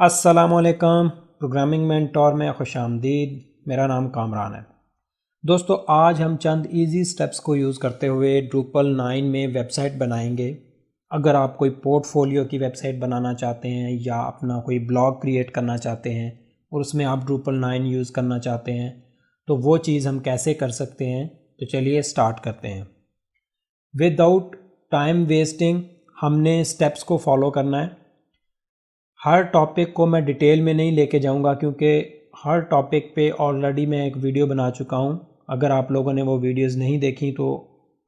अस्सलामुअलैकुम। Programming mentor में खुशामदीद। मेरा नाम कामरान है। दोस्तों, आज हम चंद इजी स्टेप्स को यूज़ करते हुए ड्रूपल 9 में वेबसाइट बनाएंगे। अगर आप कोई पोर्टफोलियो की वेबसाइट बनाना चाहते हैं या अपना कोई ब्लॉग क्रिएट करना चाहते हैं और उसमें आप ड्रूपल 9 यूज़ करना चाहते हैं तो वो चीज़ हम कैसे कर सकते हैं, तो चलिए स्टार्ट करते हैं। विदाउट टाइम वेस्टिंग हमने स्टेप्स को फॉलो करना है। हर टॉपिक को मैं डिटेल में नहीं लेके जाऊंगा क्योंकि हर टॉपिक पे ऑलरेडी मैं एक वीडियो बना चुका हूं। अगर आप लोगों ने वो वीडियोस नहीं देखी तो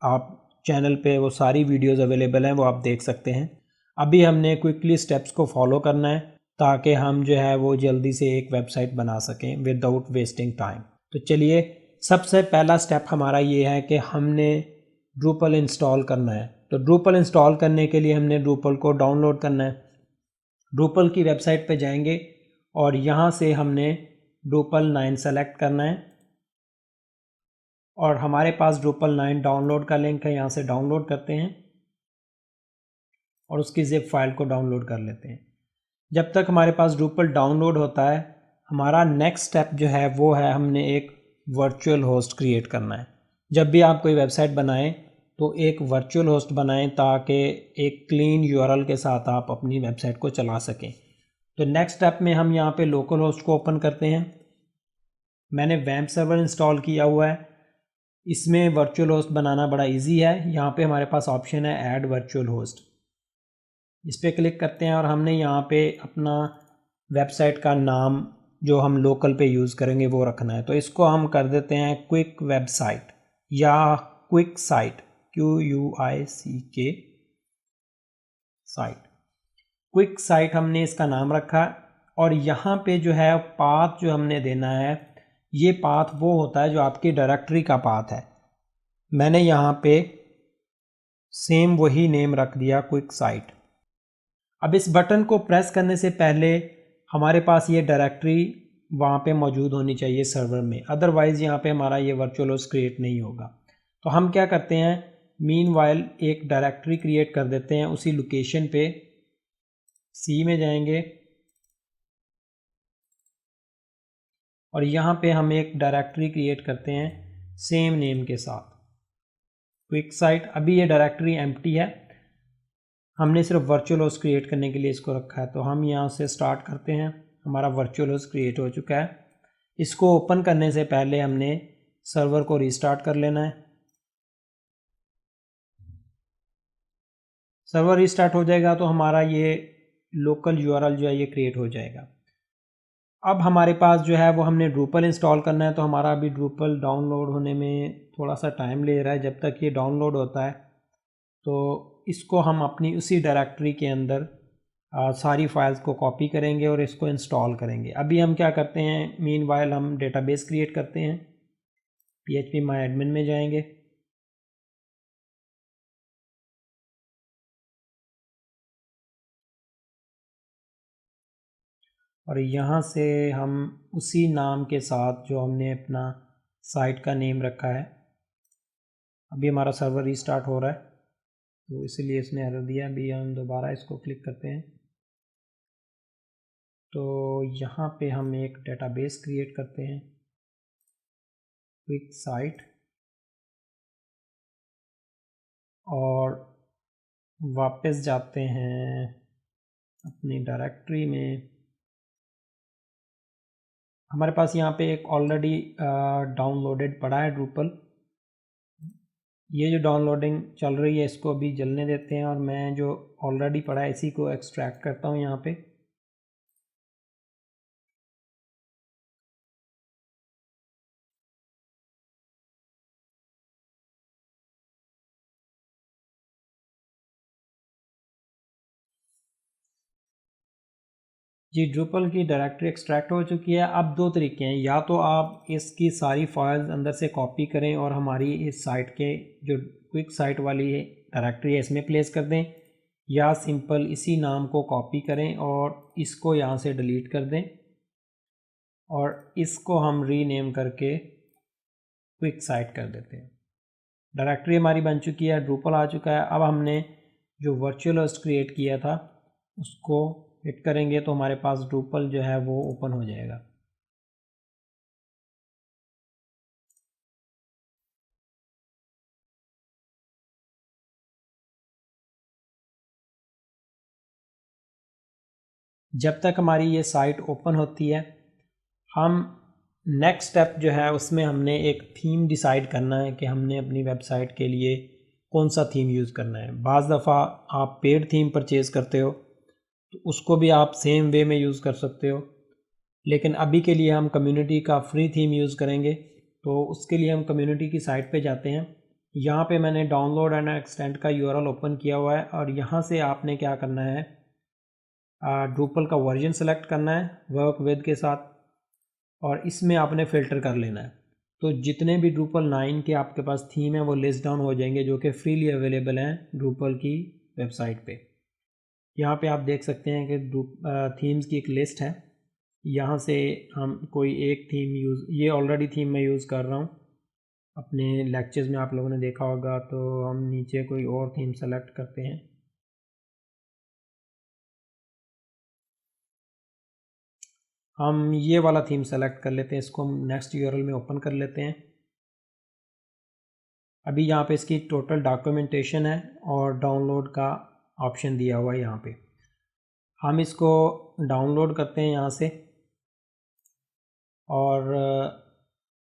आप चैनल पे वो सारी वीडियोस अवेलेबल हैं, वो आप देख सकते हैं। अभी हमने क्विकली स्टेप्स को फॉलो करना है ताकि हम जो है वो जल्दी से एक वेबसाइट बना सकें विदाउट वेस्टिंग टाइम। तो चलिए, सबसे पहला स्टेप हमारा ये है कि हमने ड्रूपल इंस्टॉल करना है। तो ड्रूपल इंस्टॉल करने के लिए हमने ड्रूपल को डाउनलोड करना है। ड्रूपल की वेबसाइट पे जाएंगे और यहाँ से हमने ड्रूपल 9 सेलेक्ट करना है और हमारे पास ड्रूपल 9 डाउनलोड का लिंक है। यहाँ से डाउनलोड करते हैं और उसकी ज़िप फाइल को डाउनलोड कर लेते हैं। जब तक हमारे पास ड्रूपल डाउनलोड होता है, हमारा नेक्स्ट स्टेप जो है वो है हमने एक वर्चुअल होस्ट क्रिएट करना है। जब भी आप कोई वेबसाइट बनाएं तो एक वर्चुअल होस्ट बनाएं ताकि एक क्लीन यूआरएल के साथ आप अपनी वेबसाइट को चला सकें। तो नेक्स्ट स्टेप में हम यहाँ पे लोकल होस्ट को ओपन करते हैं। मैंने वैम्प सर्वर इंस्टॉल किया हुआ है। इसमें वर्चुअल होस्ट बनाना बड़ा इजी है। यहाँ पे हमारे पास ऑप्शन है ऐड वर्चुअल होस्ट। इस पर क्लिक करते हैं और हमने यहाँ पे अपना वेबसाइट का नाम जो हम लोकल पे यूज़ करेंगे वो रखना है। तो इसको हम कर देते हैं क्विक वेबसाइट या quick site, QUICK site. Quick site हमने इसका नाम रखा और यहाँ पे जो है पाथ जो हमने देना है, ये पाथ वो होता है जो आपकी डायरेक्टरी का पाथ है। मैंने यहाँ पे सेम वही नेम रख दिया, क्विक साइट। अब इस बटन को प्रेस करने से पहले हमारे पास ये डायरेक्टरी वहाँ पे मौजूद होनी चाहिए सर्वर में, अदरवाइज़ यहाँ पे हमारा ये वर्चुअल होस्ट क्रिएट नहीं होगा। तो हम क्या करते हैं, मीनवाइल एक डायरेक्टरी क्रिएट कर देते हैं उसी लोकेशन पे। सी में जाएंगे और यहाँ पे हम एक डायरेक्टरी क्रिएट करते हैं सेम नेम के साथ, क्विक साइट। अभी ये डायरेक्टरी एम्प्टी है, हमने सिर्फ वर्चुअल होस्ट क्रिएट करने के लिए इसको रखा है। तो हम यहाँ से स्टार्ट करते हैं। हमारा वर्चुअल होस्ट क्रिएट हो चुका है। इसको ओपन करने से पहले हमने सर्वर को रीस्टार्ट कर लेना है। सर्वर रीस्टार्ट हो जाएगा तो हमारा ये लोकल यूआरएल जो है ये क्रिएट हो जाएगा। अब हमारे पास जो है वो हमने ड्रूपल इंस्टॉल करना है। तो हमारा अभी ड्रूपल डाउनलोड होने में थोड़ा सा टाइम ले रहा है। जब तक ये डाउनलोड होता है तो इसको हम अपनी उसी डायरेक्टरी के अंदर सारी फाइल्स को कॉपी करेंगे और इसको इंस्टॉल करेंगे। अभी हम क्या करते हैं, मीनवाइल हम डेटाबेस क्रिएट करते हैं। PHP माई एडमिन में जाएंगे और यहाँ से हम उसी नाम के साथ जो हमने अपना साइट का नेम रखा है, अभी हमारा सर्वर रीस्टार्ट हो रहा है तो इसीलिए इसने एरर दिया। अभी हम दोबारा इसको क्लिक करते हैं तो यहाँ पे हम एक डेटाबेस क्रिएट करते हैं, क्विक साइट, और वापस जाते हैं अपनी डायरेक्टरी में। हमारे पास यहाँ पे एक ऑलरेडी डाउनलोडेड पड़ा है ड्रूपल। ये जो डाउनलोडिंग चल रही है इसको अभी जलने देते हैं और मैं जो ऑलरेडी पड़ा है इसी को एक्सट्रैक्ट करता हूँ यहाँ पे। जी, ड्रूपल की डायरेक्टरी एक्सट्रैक्ट हो चुकी है। अब दो तरीके हैं, या तो आप इसकी सारी फाइल्स अंदर से कॉपी करें और हमारी इस साइट के जो क्विक साइट वाली डायरेक्टरी है इसमें प्लेस कर दें, या सिंपल इसी नाम को कॉपी करें और इसको यहाँ से डिलीट कर दें और इसको हम रीनेम करके क्विक साइट कर देते हैं। डायरेक्टरी हमारी बन चुकी है, ड्रूपल आ चुका है। अब हमने जो वर्चुअल होस्ट क्रिएट किया था उसको हिट करेंगे तो हमारे पास ड्रूपल जो है वो ओपन हो जाएगा। जब तक हमारी ये साइट ओपन होती है, हम नेक्स्ट स्टेप जो है उसमें हमने एक थीम डिसाइड करना है कि हमने अपनी वेबसाइट के लिए कौन सा थीम यूज़ करना है। बाज़ दफ़ा आप पेड थीम परचेज़ करते हो तो उसको भी आप सेम वे में यूज़ कर सकते हो, लेकिन अभी के लिए हम कम्युनिटी का फ्री थीम यूज़ करेंगे। तो उसके लिए हम कम्युनिटी की साइट पे जाते हैं। यहाँ पे मैंने डाउनलोड एंड एक्सटेंड का यूआरएल ओपन किया हुआ है और यहाँ से आपने क्या करना है, ड्रूपल का वर्जन सेलेक्ट करना है वर्क विद के साथ और इसमें आपने फ़िल्टर कर लेना है। तो जितने भी ड्रूपल 9 के आपके पास थीम है वो लिस्ट डाउन हो जाएंगे जो कि फ्रीली अवेलेबल हैं ड्रूपल की वेबसाइट पे। यहाँ पे आप देख सकते हैं कि थीम्स की एक लिस्ट है। यहाँ से हम कोई एक थीम ये ऑलरेडी थीम मैं यूज़ कर रहा हूँ, अपने लेक्चर्स में आप लोगों ने देखा होगा। तो हम नीचे कोई और थीम सेलेक्ट करते हैं। हम ये वाला थीम सेलेक्ट कर लेते हैं, इसको हम नेक्स्ट यूआरएल में ओपन कर लेते हैं। अभी यहाँ पे इसकी टोटल डॉक्यूमेंटेशन है और डाउनलोड का ऑप्शन दिया हुआ है यहाँ पे। हम इसको डाउनलोड करते हैं यहाँ से और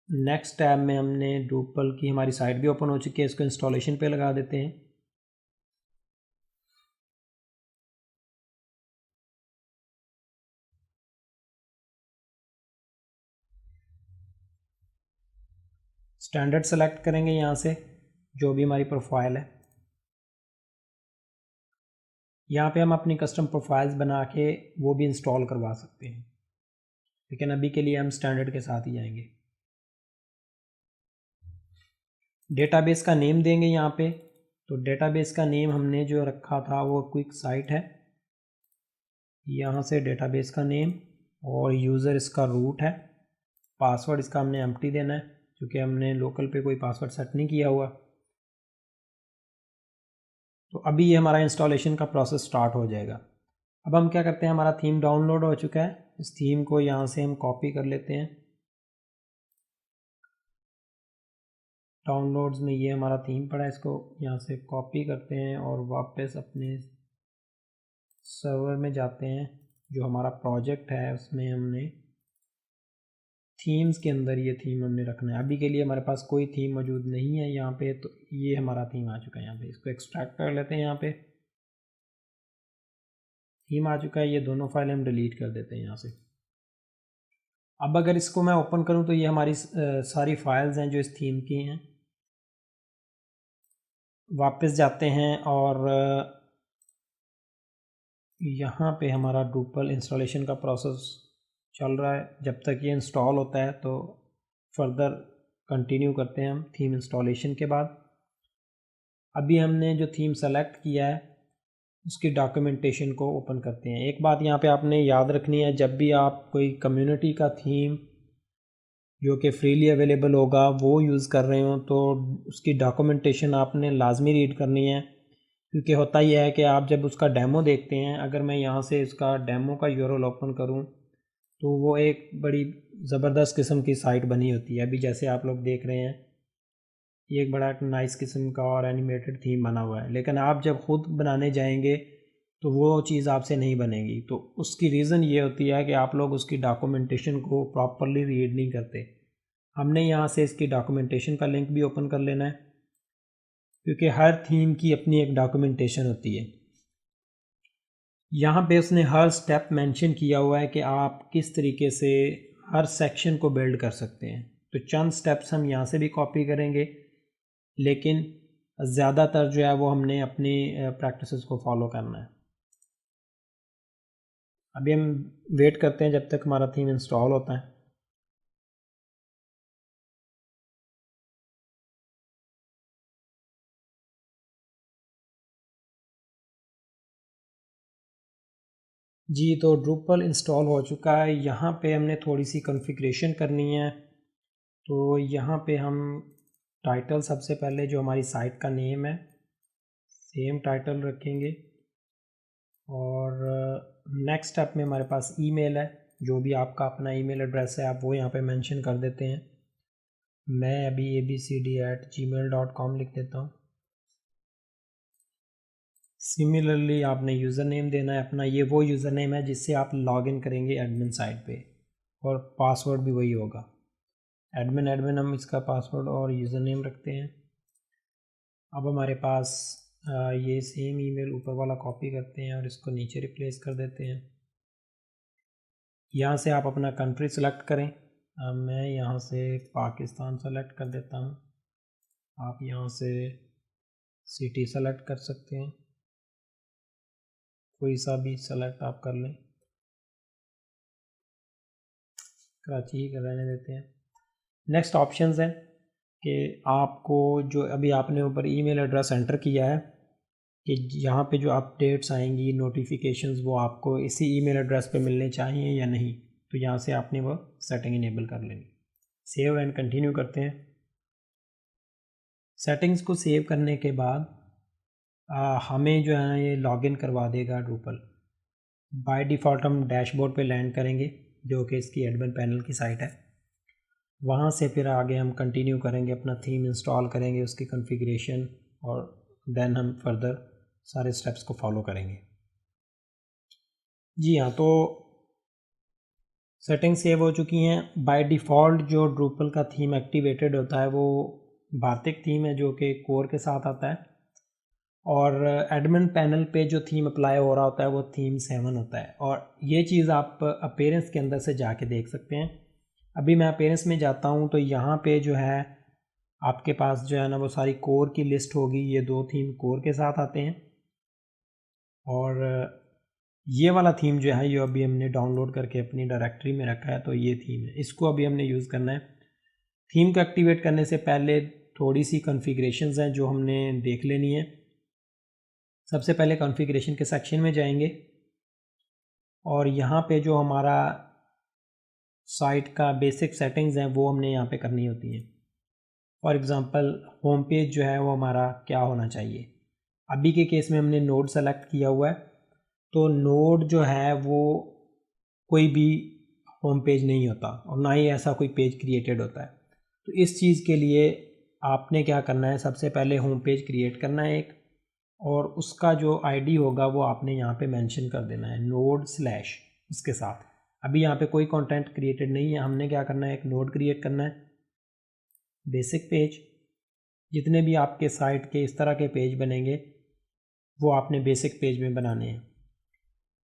नेक्स्ट टैब में हमने ड्रूपल की हमारी साइट भी ओपन हो चुकी है, इसको इंस्टॉलेशन पे लगा देते हैं। स्टैंडर्ड सेलेक्ट करेंगे यहाँ से, जो भी हमारी प्रोफाइल है। यहाँ पे हम अपनी कस्टम प्रोफाइल्स बना के वो भी इंस्टॉल करवा सकते हैं, लेकिन अभी के लिए हम स्टैंडर्ड के साथ ही जाएंगे। डेटाबेस का नेम देंगे यहाँ पे। तो डेटाबेस का नेम हमने जो रखा था वो क्विक साइट है। यहाँ से डेटाबेस का नेम और यूज़र इसका रूट है। पासवर्ड इसका हमने एम्प्टी देना है क्योंकि हमने लोकल पे कोई पासवर्ड सेट नहीं किया हुआ। तो अभी ये हमारा इंस्टॉलेशन का प्रोसेस स्टार्ट हो जाएगा। अब हम क्या करते हैं, हमारा थीम डाउनलोड हो चुका है। इस थीम को यहाँ से हम कॉपी कर लेते हैं। डाउनलोड्स में ये हमारा थीम पड़ा है, इसको यहाँ से कॉपी करते हैं और वापस अपने सर्वर में जाते हैं। जो हमारा प्रोजेक्ट है उसमें हमने थीम्स के अंदर ये थीम हमने रखना है। अभी के लिए हमारे पास कोई थीम मौजूद नहीं है यहाँ पे, तो ये हमारा थीम आ चुका है यहाँ पे। इसको एक्सट्रैक्ट कर लेते हैं। यहाँ पे थीम आ चुका है, ये दोनों फाइल हम डिलीट कर देते हैं यहाँ से। अब अगर इसको मैं ओपन करूँ तो ये हमारी सारी फाइल्स हैं जो इस थीम की हैं। वापस जाते हैं और यहाँ पे हमारा ड्रूपल इंस्टॉलेशन का प्रोसेस चल रहा है। जब तक ये इंस्टॉल होता है तो फर्दर कंटिन्यू करते हैं हम थीम इंस्टॉलेशन के बाद। अभी हमने जो थीम सेलेक्ट किया है उसकी डॉक्यूमेंटेशन को ओपन करते हैं। एक बात यहाँ पे आपने याद रखनी है, जब भी आप कोई कम्युनिटी का थीम जो कि फ्रीली अवेलेबल होगा वो यूज़ कर रहे हो तो उसकी डॉक्यूमेंटेशन आपने लाजमी रीड करनी है। क्योंकि होता ही है कि आप जब उसका डेमो देखते हैं, अगर मैं यहाँ से इसका डेमो का यूआरएल ओपन करूँ तो वो एक बड़ी ज़बरदस्त किस्म की साइट बनी होती है। अभी जैसे आप लोग देख रहे हैं ये एक बड़ा नाइस किस्म का और एनिमेटेड थीम बना हुआ है, लेकिन आप जब ख़ुद बनाने जाएंगे तो वो चीज़ आपसे नहीं बनेगी। तो उसकी रीज़न ये होती है कि आप लोग उसकी डॉक्यूमेंटेशन को प्रॉपरली रीड नहीं करते। हमने यहाँ से इसकी डॉक्यूमेंटेशन का लिंक भी ओपन कर लेना है क्योंकि हर थीम की अपनी एक डॉक्यूमेंटेशन होती है। यहाँ पे उसने हर स्टेप मेंशन किया हुआ है कि आप किस तरीके से हर सेक्शन को बिल्ड कर सकते हैं। तो चंद स्टेप्स हम यहाँ से भी कॉपी करेंगे, लेकिन ज़्यादातर जो है वो हमने अपनी प्रैक्टिसेस को फॉलो करना है। अभी हम वेट करते हैं जब तक हमारा थीम इंस्टॉल होता है। जी, तो ड्रूपल इंस्टॉल हो चुका है। यहाँ पे हमने थोड़ी सी कॉन्फ़िगरेशन करनी है। तो यहाँ पे हम टाइटल सबसे पहले जो हमारी साइट का नेम है सेम टाइटल रखेंगे और नेक्स्ट स्टेप में हमारे पास ईमेल है। जो भी आपका अपना ईमेल एड्रेस है आप वो यहाँ पे मेंशन कर देते हैं। मैं अभी abcd@gmail.com लिख देता हूँ। सिमिलरली आपने यूज़र नेम देना है अपना, ये वो यूज़र नेम है जिससे आप लॉगिन करेंगे एडमिन साइट पे, और पासवर्ड भी वही होगा। एडमिन हम इसका पासवर्ड और यूज़र नेम रखते हैं। अब हमारे पास ये सेम ईमेल ऊपर वाला कॉपी करते हैं और इसको नीचे रिप्लेस कर देते हैं। यहाँ से आप अपना कंट्री सेलेक्ट करें। मैं यहाँ से पाकिस्तान सेलेक्ट कर देता हूँ। आप यहाँ से सिटी सेलेक्ट कर सकते हैं, कोई सा भी सेलेक्ट आप कर लें। कराची ही रहने देते हैं। नेक्स्ट ऑप्शंस है कि आपको जो अभी आपने ऊपर ईमेल एड्रेस एंटर किया है कि यहाँ पे जो अपडेट्स आएंगी नोटिफिकेशंस वो आपको इसी ईमेल एड्रेस पे मिलने चाहिए या नहीं, तो यहाँ से आपने वो सेटिंग इनेबल कर लेनी। सेव एंड कंटिन्यू करते हैं। सेटिंग्स को सेव करने के बाद हमें जो है ना ये लॉगिन करवा देगा ड्रूपल। बाय डिफ़ॉल्ट हम डैशबोर्ड पे लैंड करेंगे जो कि इसकी एडमिन पैनल की साइट है। वहाँ से फिर आगे हम कंटिन्यू करेंगे, अपना थीम इंस्टॉल करेंगे, उसकी कॉन्फ़िगरेशन, और देन हम फर्दर सारे स्टेप्स को फॉलो करेंगे। जी हाँ, तो सेटिंग सेव हो चुकी हैं। बाय डिफ़ॉल्ट जो ड्रूपल का थीम एक्टिवेटेड होता है वो भारतिक थीम है जो कि कोर के साथ आता है, और एडमिन पैनल पे जो थीम अप्लाई हो रहा होता है वो थीम 7 होता है। और ये चीज़ आप अपीयरेंस के अंदर से जाके देख सकते हैं। अभी मैं अपीयरेंस में जाता हूँ तो यहाँ पे जो है आपके पास जो है ना वो सारी कोर की लिस्ट होगी। ये 2 थीम कोर के साथ आते हैं, और ये वाला थीम जो है ये अभी हमने डाउनलोड करके अपनी डायरेक्टरी में रखा है, तो ये थीम है, इसको अभी हमने यूज़ करना है। थीम को एक्टिवेट करने से पहले थोड़ी सी कॉन्फ़िगरेशंस हैं जो हमने देख लेनी है। सबसे पहले कॉन्फ़िगरेशन के सेक्शन में जाएंगे और यहाँ पे जो हमारा साइट का बेसिक सेटिंग्स हैं वो हमने यहाँ पे करनी होती हैं। फॉर एग्ज़ाम्पल होम पेज जो है वो हमारा क्या होना चाहिए। अभी के केस में हमने नोड सेलेक्ट किया हुआ है, तो नोड जो है वो कोई भी होम पेज नहीं होता और ना ही ऐसा कोई पेज क्रिएटेड होता है। तो इस चीज़ के लिए आपने क्या करना है, सबसे पहले होम पेज क्रिएट करना है एक, और उसका जो आईडी होगा वो आपने यहाँ पे मेंशन कर देना है नोड स्लैश उसके साथ। अभी यहाँ पे कोई कंटेंट क्रिएटेड नहीं है, हमने क्या करना है एक नोड क्रिएट करना है। बेसिक पेज, जितने भी आपके साइट के इस तरह के पेज बनेंगे वो आपने बेसिक पेज में बनाने हैं।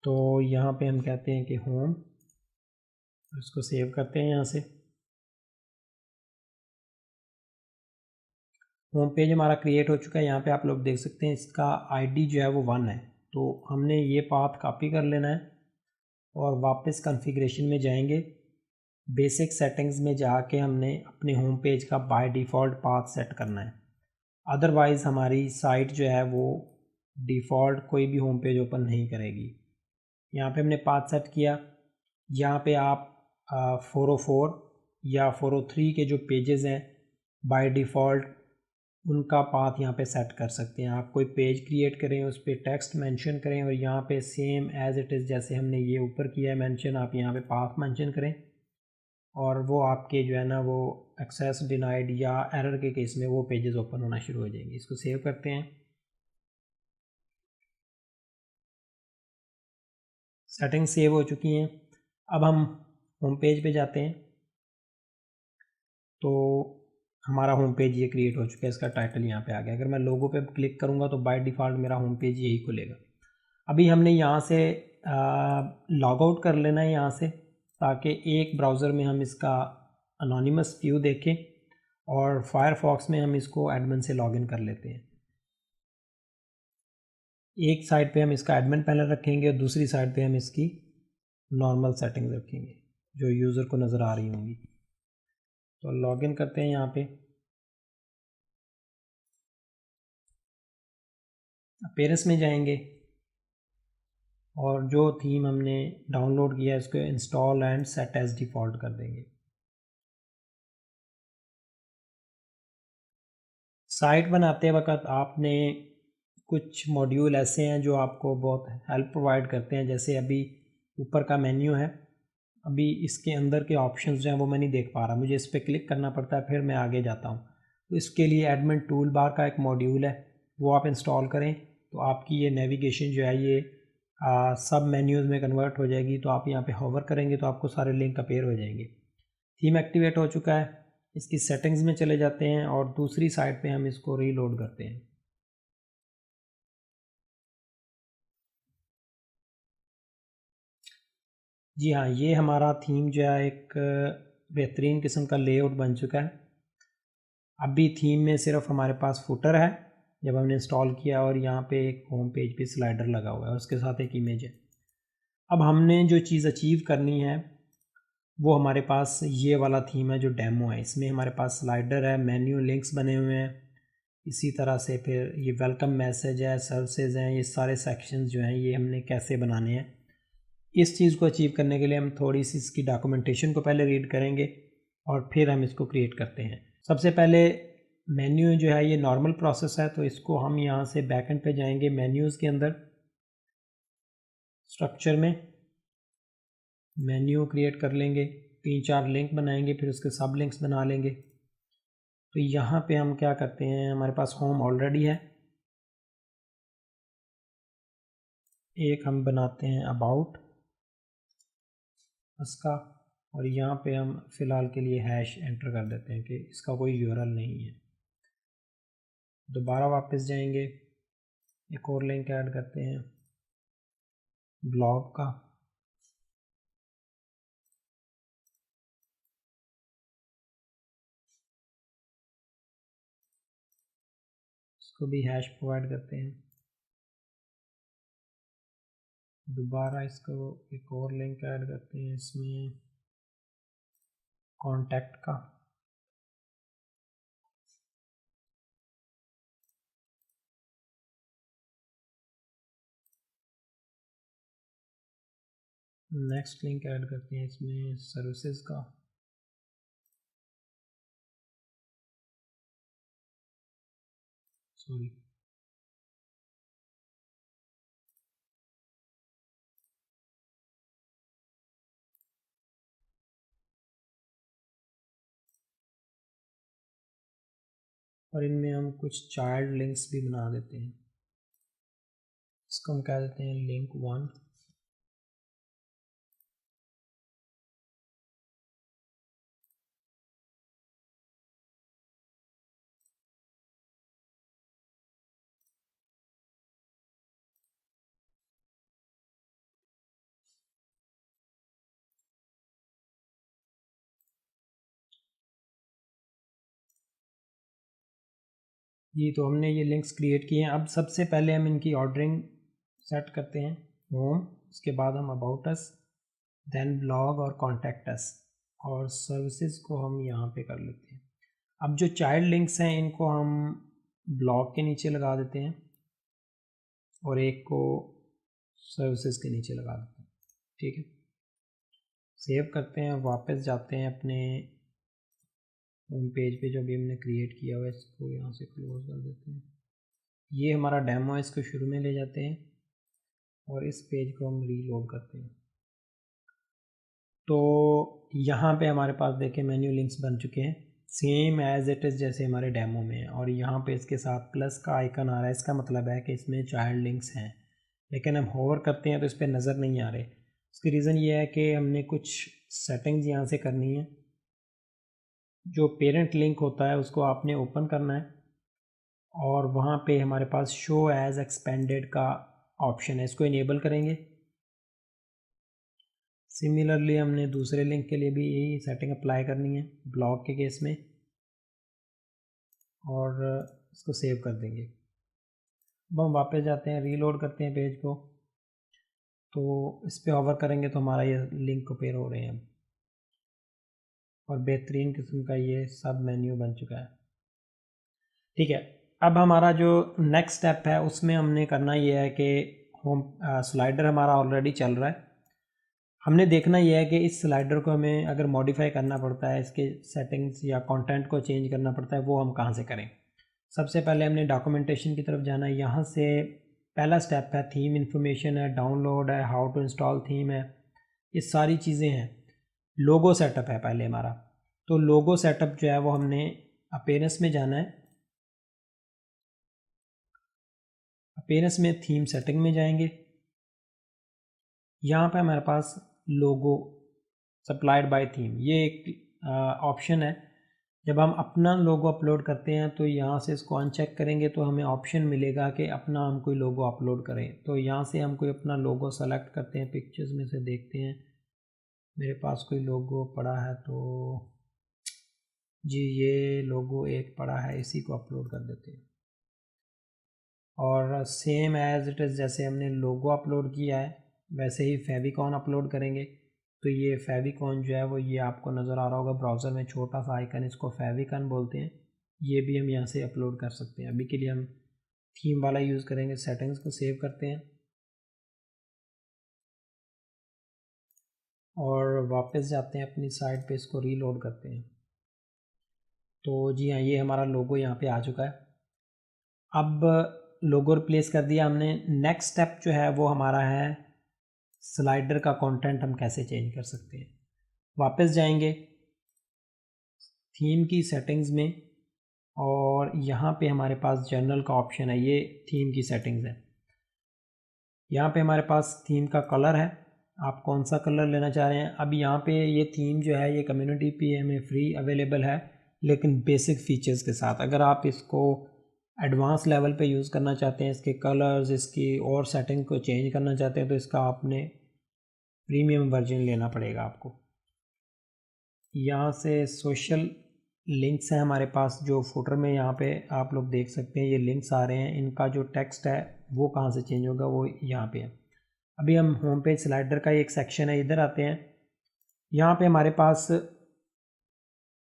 तो यहाँ पे हम कहते हैं कि होम, इसको सेव करते हैं। यहाँ से होम पेज हमारा क्रिएट हो चुका है। यहाँ पे आप लोग देख सकते हैं इसका आईडी जो है वो 1 है, तो हमने ये पाथ कॉपी कर लेना है और वापस कॉन्फ़िगरेशन में जाएंगे। बेसिक सेटिंग्स में जाके हमने अपने होम पेज का बाय डिफ़ॉल्ट पाथ सेट करना है, अदरवाइज़ हमारी साइट जो है वो डिफ़ॉल्ट कोई भी होम पेज ओपन नहीं करेगी। यहाँ पे हमने पाथ सेट किया। यहाँ पे आप 404 या 403 के जो पेजेस हैं बाय डिफ़ॉल्ट उनका पाथ यहाँ पे सेट कर सकते हैं। आप कोई पेज क्रिएट करें, उस पर टेक्स्ट मेंशन करें और यहाँ पे सेम एज़ इट इज़ जैसे हमने ये ऊपर किया है मेंशन, आप यहाँ पे पाथ मेंशन करें और वो आपके जो है ना वो एक्सेस डिनाइड या एरर के केस में वो पेजेस ओपन होना शुरू हो जाएंगे। इसको सेव करते हैं। सेटिंग सेव हो चुकी हैं। अब हम होम पेज पे जाते हैं, तो हमारा होम पेज ये क्रिएट हो चुका है। इसका टाइटल यहाँ पे आ गया। अगर मैं लोगो पे क्लिक करूँगा तो बाय डिफ़ॉल्ट मेरा होम पेज यही खुलेगा। अभी हमने यहाँ से लॉग आउट कर लेना है यहाँ से, ताकि एक ब्राउज़र में हम इसका अनोनिमस व्यू देखें और फायरफॉक्स में हम इसको एडमिन से लॉगिन कर लेते हैं। एक साइड पे हम इसका एडमिन पैनल रखेंगे और दूसरी साइड पे हम इसकी नॉर्मल सेटिंग्स रखेंगे जो यूज़र को नज़र आ रही होंगी। तो लॉगिन करते हैं यहाँ पे, अपीयरेंस में जाएंगे और जो थीम हमने डाउनलोड किया है इसको install and set as default कर देंगे। साइट बनाते वक्त आपने कुछ मॉड्यूल ऐसे हैं जो आपको बहुत हेल्प प्रोवाइड करते हैं। जैसे अभी ऊपर का मेन्यू है, अभी इसके अंदर के ऑप्शंस जो हैं वो मैं नहीं देख पा रहा, मुझे इस पर क्लिक करना पड़ता है, फिर मैं आगे जाता हूँ। तो इसके लिए एडमिन टूल बार का एक मॉड्यूल है, वो आप इंस्टॉल करें तो आपकी ये नेविगेशन जो है ये सब मेन्यूज़ में कन्वर्ट हो जाएगी। तो आप यहाँ पे होवर करेंगे तो आपको सारे लिंक अपीयर हो जाएंगे। थीम एक्टिवेट हो चुका है, इसकी सेटिंग्स में चले जाते हैं और दूसरी साइड पे हम इसको रीलोड करते हैं। जी हाँ, ये हमारा थीम जो है एक बेहतरीन किस्म का लेआउट बन चुका है। अभी थीम में सिर्फ हमारे पास फुटर है जब हमने इंस्टॉल किया, और यहाँ पे एक होम पेज पे स्लाइडर लगा हुआ है और उसके साथ एक इमेज है। अब हमने जो चीज़ अचीव करनी है वो हमारे पास ये वाला थीम है जो डेमो है। इसमें हमारे पास स्लाइडर है, मेन्यू लिंक्स बने हुए हैं, इसी तरह से फिर ये वेलकम मैसेज है, सर्विसेज हैं, ये सारे सेक्शंस जो हैं ये हमने कैसे बनाने हैं। इस चीज़ को अचीव करने के लिए हम थोड़ी सी इसकी डॉक्यूमेंटेशन को पहले रीड करेंगे और फिर हम इसको क्रिएट करते हैं। सबसे पहले मेन्यू जो है ये नॉर्मल प्रोसेस है, तो इसको हम यहाँ से बैकएंड पे जाएंगे, मेन्यूज़ के अंदर स्ट्रक्चर में मेन्यू क्रिएट कर लेंगे, 3-4 लिंक बनाएंगे, फिर उसके सब लिंक्स बना लेंगे। तो यहाँ पे हम क्या करते हैं, हमारे पास होम ऑलरेडी है, एक हम बनाते हैं अबाउट इसका, और यहाँ पे हम फ़िलहाल के लिए हैश एंटर कर देते हैं कि इसका कोई यूआरएल नहीं है। दोबारा वापस जाएंगे, एक और लिंक ऐड करते हैं ब्लॉग का, इसको भी हैश प्रोवाइड करते हैं। दोबारा इसको एक और लिंक ऐड करते हैं इसमें कॉन्टैक्ट का, नेक्स्ट लिंक ऐड करते हैं इसमें सर्विसेज का, सॉरी और इनमें हम कुछ चाइल्ड लिंक्स भी बना देते हैं। इसको हम कह देते हैं लिंक 1। जी, तो हमने ये लिंक्स क्रिएट किए हैं। अब सबसे पहले हम इनकी ऑर्डरिंग सेट करते हैं, होम, उसके बाद हम अबाउट अस, देन ब्लॉग और कॉन्टैक्ट अस, और सर्विसेज को हम यहाँ पे कर लेते हैं। अब जो चाइल्ड लिंक्स हैं इनको हम ब्लॉग के नीचे लगा देते हैं और एक को सर्विसेज के नीचे लगा देते हैं। ठीक है, सेव करते हैं, वापस जाते हैं अपने होम पेज पे जो भी हमने क्रिएट किया हुआ है, इसको यहाँ से क्लोज कर देते हैं। ये हमारा डेमो है, इसको शुरू में ले जाते हैं और इस पेज को हम रीलोड करते हैं। तो यहाँ पे हमारे पास देखें मेन्यू लिंक्स बन चुके हैं, सेम एज इट इज़ जैसे हमारे डेमो में है, और यहाँ पे इसके साथ प्लस का आइकन आ रहा है। इसका मतलब है कि इसमें चाइल्ड लिंक्स हैं, लेकिन हम होवर करते हैं तो इस पर नज़र नहीं आ रहे। इसकी रीज़न ये है कि हमने कुछ सेटिंग्स यहाँ से करनी है। जो पेरेंट लिंक होता है उसको आपने ओपन करना है और वहाँ पे हमारे पास शो एज एक्सपेंडेड का ऑप्शन है, इसको इनेबल करेंगे। सिमिलरली हमने दूसरे लिंक के लिए भी यही सेटिंग अप्लाई करनी है ब्लॉग के केस में, और इसको सेव कर देंगे। अब हम वापस जाते हैं, रीलोड करते हैं पेज को, तो इस पर होवर करेंगे तो हमारा ये लिंक को पेयर हो रहे हैं और बेहतरीन किस्म का ये सब मेन्यू बन चुका है। ठीक है, अब हमारा जो नेक्स्ट स्टेप है उसमें हमने करना ये है कि होम स्लाइडर हमारा ऑलरेडी चल रहा है, हमने देखना यह है कि इस स्लाइडर को हमें अगर मॉडिफाई करना पड़ता है, इसके सेटिंग्स या कंटेंट को चेंज करना पड़ता है, वो हम कहाँ से करें। सबसे पहले हमने डॉक्यूमेंटेशन की तरफ जाना है। यहाँ से पहला स्टेप है थीम इन्फॉर्मेशन है, डाउनलोड है, हाउ टू इंस्टॉल थीम है, ये सारी चीज़ें हैं। लोगो सेटअप है पहले हमारा, तो लोगो सेटअप जो है वो हमने अपीयरेंस में जाना है। अपीयरेंस में थीम सेटिंग में जाएंगे। यहाँ पे हमारे पास लोगो सप्लाइड बाय थीम ये एक ऑप्शन है। जब हम अपना लोगो अपलोड करते हैं तो यहाँ से इसको अनचेक करेंगे तो हमें ऑप्शन मिलेगा कि अपना हम कोई लोगो अपलोड करें। तो यहाँ से हम कोई अपना लोगो सेलेक्ट करते हैं, पिक्चर्स में से देखते हैं मेरे पास कोई लोगो पड़ा है तो जी ये लोगो एक पड़ा है, इसी को अपलोड कर देते हैं। और सेम एज इट इज़ जैसे हमने लोगो अपलोड किया है वैसे ही फेविकॉन अपलोड करेंगे। तो ये फेविकॉन जो है वो ये आपको नज़र आ रहा होगा ब्राउज़र में, छोटा सा आइकन, इसको फेविकॉन बोलते हैं। ये भी हम यहाँ से अपलोड कर सकते हैं। अभी के लिए हम थीम वाला यूज़ करेंगे। सेटिंग्स को सेव करते हैं और वापस जाते हैं अपनी साइट पे, इसको रीलोड करते हैं। तो जी हाँ, ये हमारा लोगो यहाँ पे आ चुका है। अब लोगो रिप्लेस कर दिया हमने। नेक्स्ट स्टेप जो है वो हमारा है स्लाइडर का कंटेंट हम कैसे चेंज कर सकते हैं। वापस जाएंगे थीम की सेटिंग्स में और यहाँ पे हमारे पास जनरल का ऑप्शन है, ये थीम की सेटिंग्स है। यहाँ पे हमारे पास थीम का कलर है, आप कौन सा कलर लेना चाह रहे हैं। अब यहाँ पे ये थीम जो है ये कम्युनिटी पे हमें फ्री अवेलेबल है, लेकिन बेसिक फीचर्स के साथ। अगर आप इसको एडवांस लेवल पे यूज़ करना चाहते हैं, इसके कलर्स, इसकी और सेटिंग को चेंज करना चाहते हैं, तो इसका आपने प्रीमियम वर्जन लेना पड़ेगा आपको। यहाँ से सोशल लिंक्स हैं हमारे पास, जो फुटर में यहाँ पे आप लोग देख सकते हैं ये लिंक्स आ रहे हैं। इनका जो टेक्स्ट है वो कहाँ से चेंज होगा, वो यहाँ पे है। अभी हम होम पेज स्लाइडर का एक सेक्शन है, इधर आते हैं। यहाँ पे हमारे पास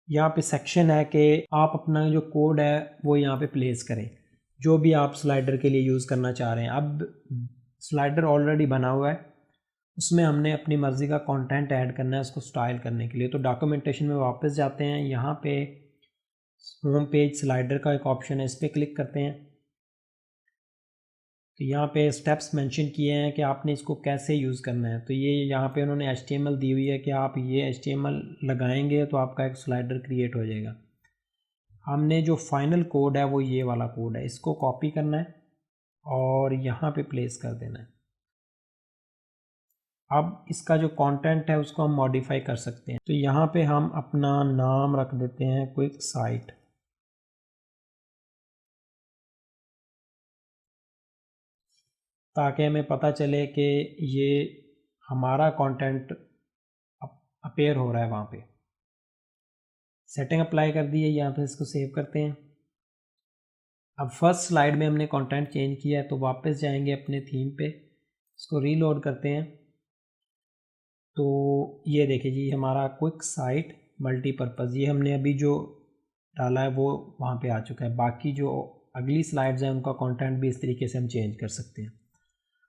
यहाँ पे सेक्शन है कि आप अपना जो कोड है वो यहाँ पे प्लेस करें, जो भी आप स्लाइडर के लिए यूज़ करना चाह रहे हैं। अब स्लाइडर ऑलरेडी बना हुआ है, उसमें हमने अपनी मर्ज़ी का कंटेंट ऐड करना है उसको स्टाइल करने के लिए। तो डॉक्यूमेंटेशन में वापस जाते हैं, यहाँ पे होम पेज स्लाइडर का एक ऑप्शन है, इस पर क्लिक करते हैं। तो यहाँ पे स्टेप्स मेंशन किए हैं कि आपने इसको कैसे यूज़ करना है। तो ये यहाँ पे उन्होंने HTML दी हुई है कि आप ये HTML लगाएंगे तो आपका एक स्लाइडर क्रिएट हो जाएगा। हमने जो फाइनल कोड है वो ये वाला कोड है, इसको कॉपी करना है और यहाँ पे प्लेस कर देना है। अब इसका जो कंटेंट है उसको हम मॉडिफाई कर सकते हैं। तो यहाँ पे हम अपना नाम रख देते हैं क्विक साइट, ताकि हमें पता चले कि ये हमारा कंटेंट अपेयर हो रहा है वहाँ पे। सेटिंग अप्लाई कर दी है, यहाँ पे इसको सेव करते हैं। अब फर्स्ट स्लाइड में हमने कंटेंट चेंज किया है, तो वापस जाएंगे अपने थीम पे, इसको रीलोड करते हैं। तो ये देखिए जी हमारा क्विक साइट मल्टीपर्पज़, ये हमने अभी जो डाला है वो वहाँ पे आ चुका है। बाकी जो अगली स्लाइड्स हैं उनका कंटेंट भी इस तरीके से हम चेंज कर सकते हैं।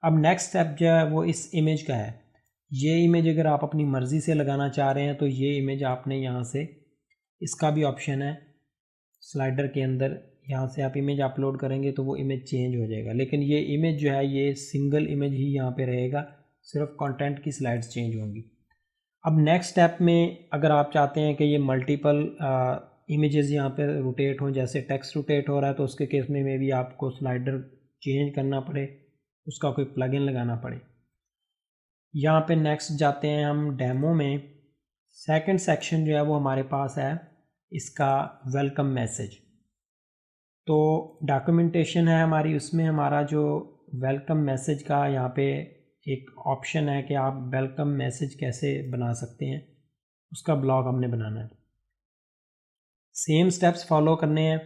अब नेक्स्ट स्टेप जो है वो इस इमेज का है। ये इमेज अगर आप अपनी मर्ज़ी से लगाना चाह रहे हैं तो ये इमेज आपने यहाँ से, इसका भी ऑप्शन है स्लाइडर के अंदर, यहाँ से आप इमेज अपलोड करेंगे तो वो इमेज चेंज हो जाएगा। लेकिन ये इमेज जो है ये सिंगल इमेज ही यहाँ पे रहेगा, सिर्फ कंटेंट की स्लाइड्स चेंज होंगी। अब नेक्स्ट स्टेप में अगर आप चाहते हैं कि ये मल्टीपल इमेजेस यहाँ पे रोटेट हों, जैसे टेक्स्ट रोटेट हो रहा है, तो उसके केस में भी आपको स्लाइडर चेंज करना पड़े, उसका कोई प्लगइन लगाना पड़े। यहाँ पे नेक्स्ट जाते हैं हम डेमो में। सेकंड सेक्शन जो है वो हमारे पास है इसका वेलकम मैसेज। तो डॉक्यूमेंटेशन है हमारी, उसमें हमारा जो वेलकम मैसेज का यहाँ पे एक ऑप्शन है कि आप वेलकम मैसेज कैसे बना सकते हैं, उसका ब्लॉग हमने बनाना है। सेम स्टेप्स फॉलो करने हैं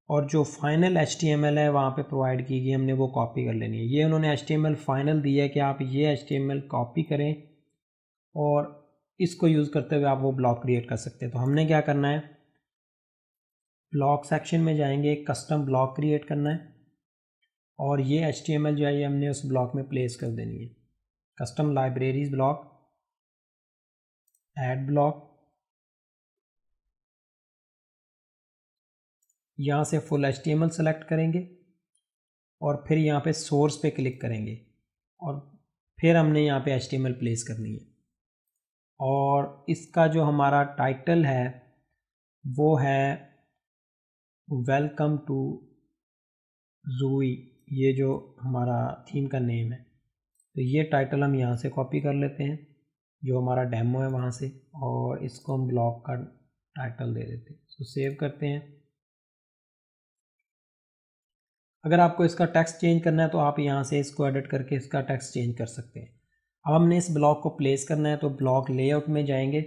और जो फाइनल HTML है वहाँ पे प्रोवाइड की गई, हमने वो कॉपी कर लेनी है। ये उन्होंने HTML फाइनल दिया है कि आप ये HTML कॉपी करें और इसको यूज़ करते हुए आप वो ब्लॉग क्रिएट कर सकते हैं। तो हमने क्या करना है, ब्लॉग सेक्शन में जाएंगे, कस्टम ब्लॉग क्रिएट करना है और ये HTML जो है ये हमने उस ब्लॉक में प्लेस कर देनी है। Custom libraries block, add block, यहाँ से फुल HTML सेलेक्ट करेंगे और फिर यहाँ पे सोर्स पे क्लिक करेंगे और फिर हमने यहाँ पे HTML प्लेस करनी है। और इसका जो हमारा टाइटल है वो है वेलकम टू ज़ूई, ये जो हमारा थीम का नेम है। तो ये टाइटल हम यहाँ से कॉपी कर लेते हैं जो हमारा डेमो है वहाँ से, और इसको हम ब्लॉग का टाइटल दे देते हैं। इसको सेव करते हैं। अगर आपको इसका टेक्स्ट चेंज करना है तो आप यहाँ से इसको एडिट करके इसका टेक्स्ट चेंज कर सकते हैं। अब हमने इस ब्लॉग को प्लेस करना है तो ब्लॉग लेआउट में जाएंगे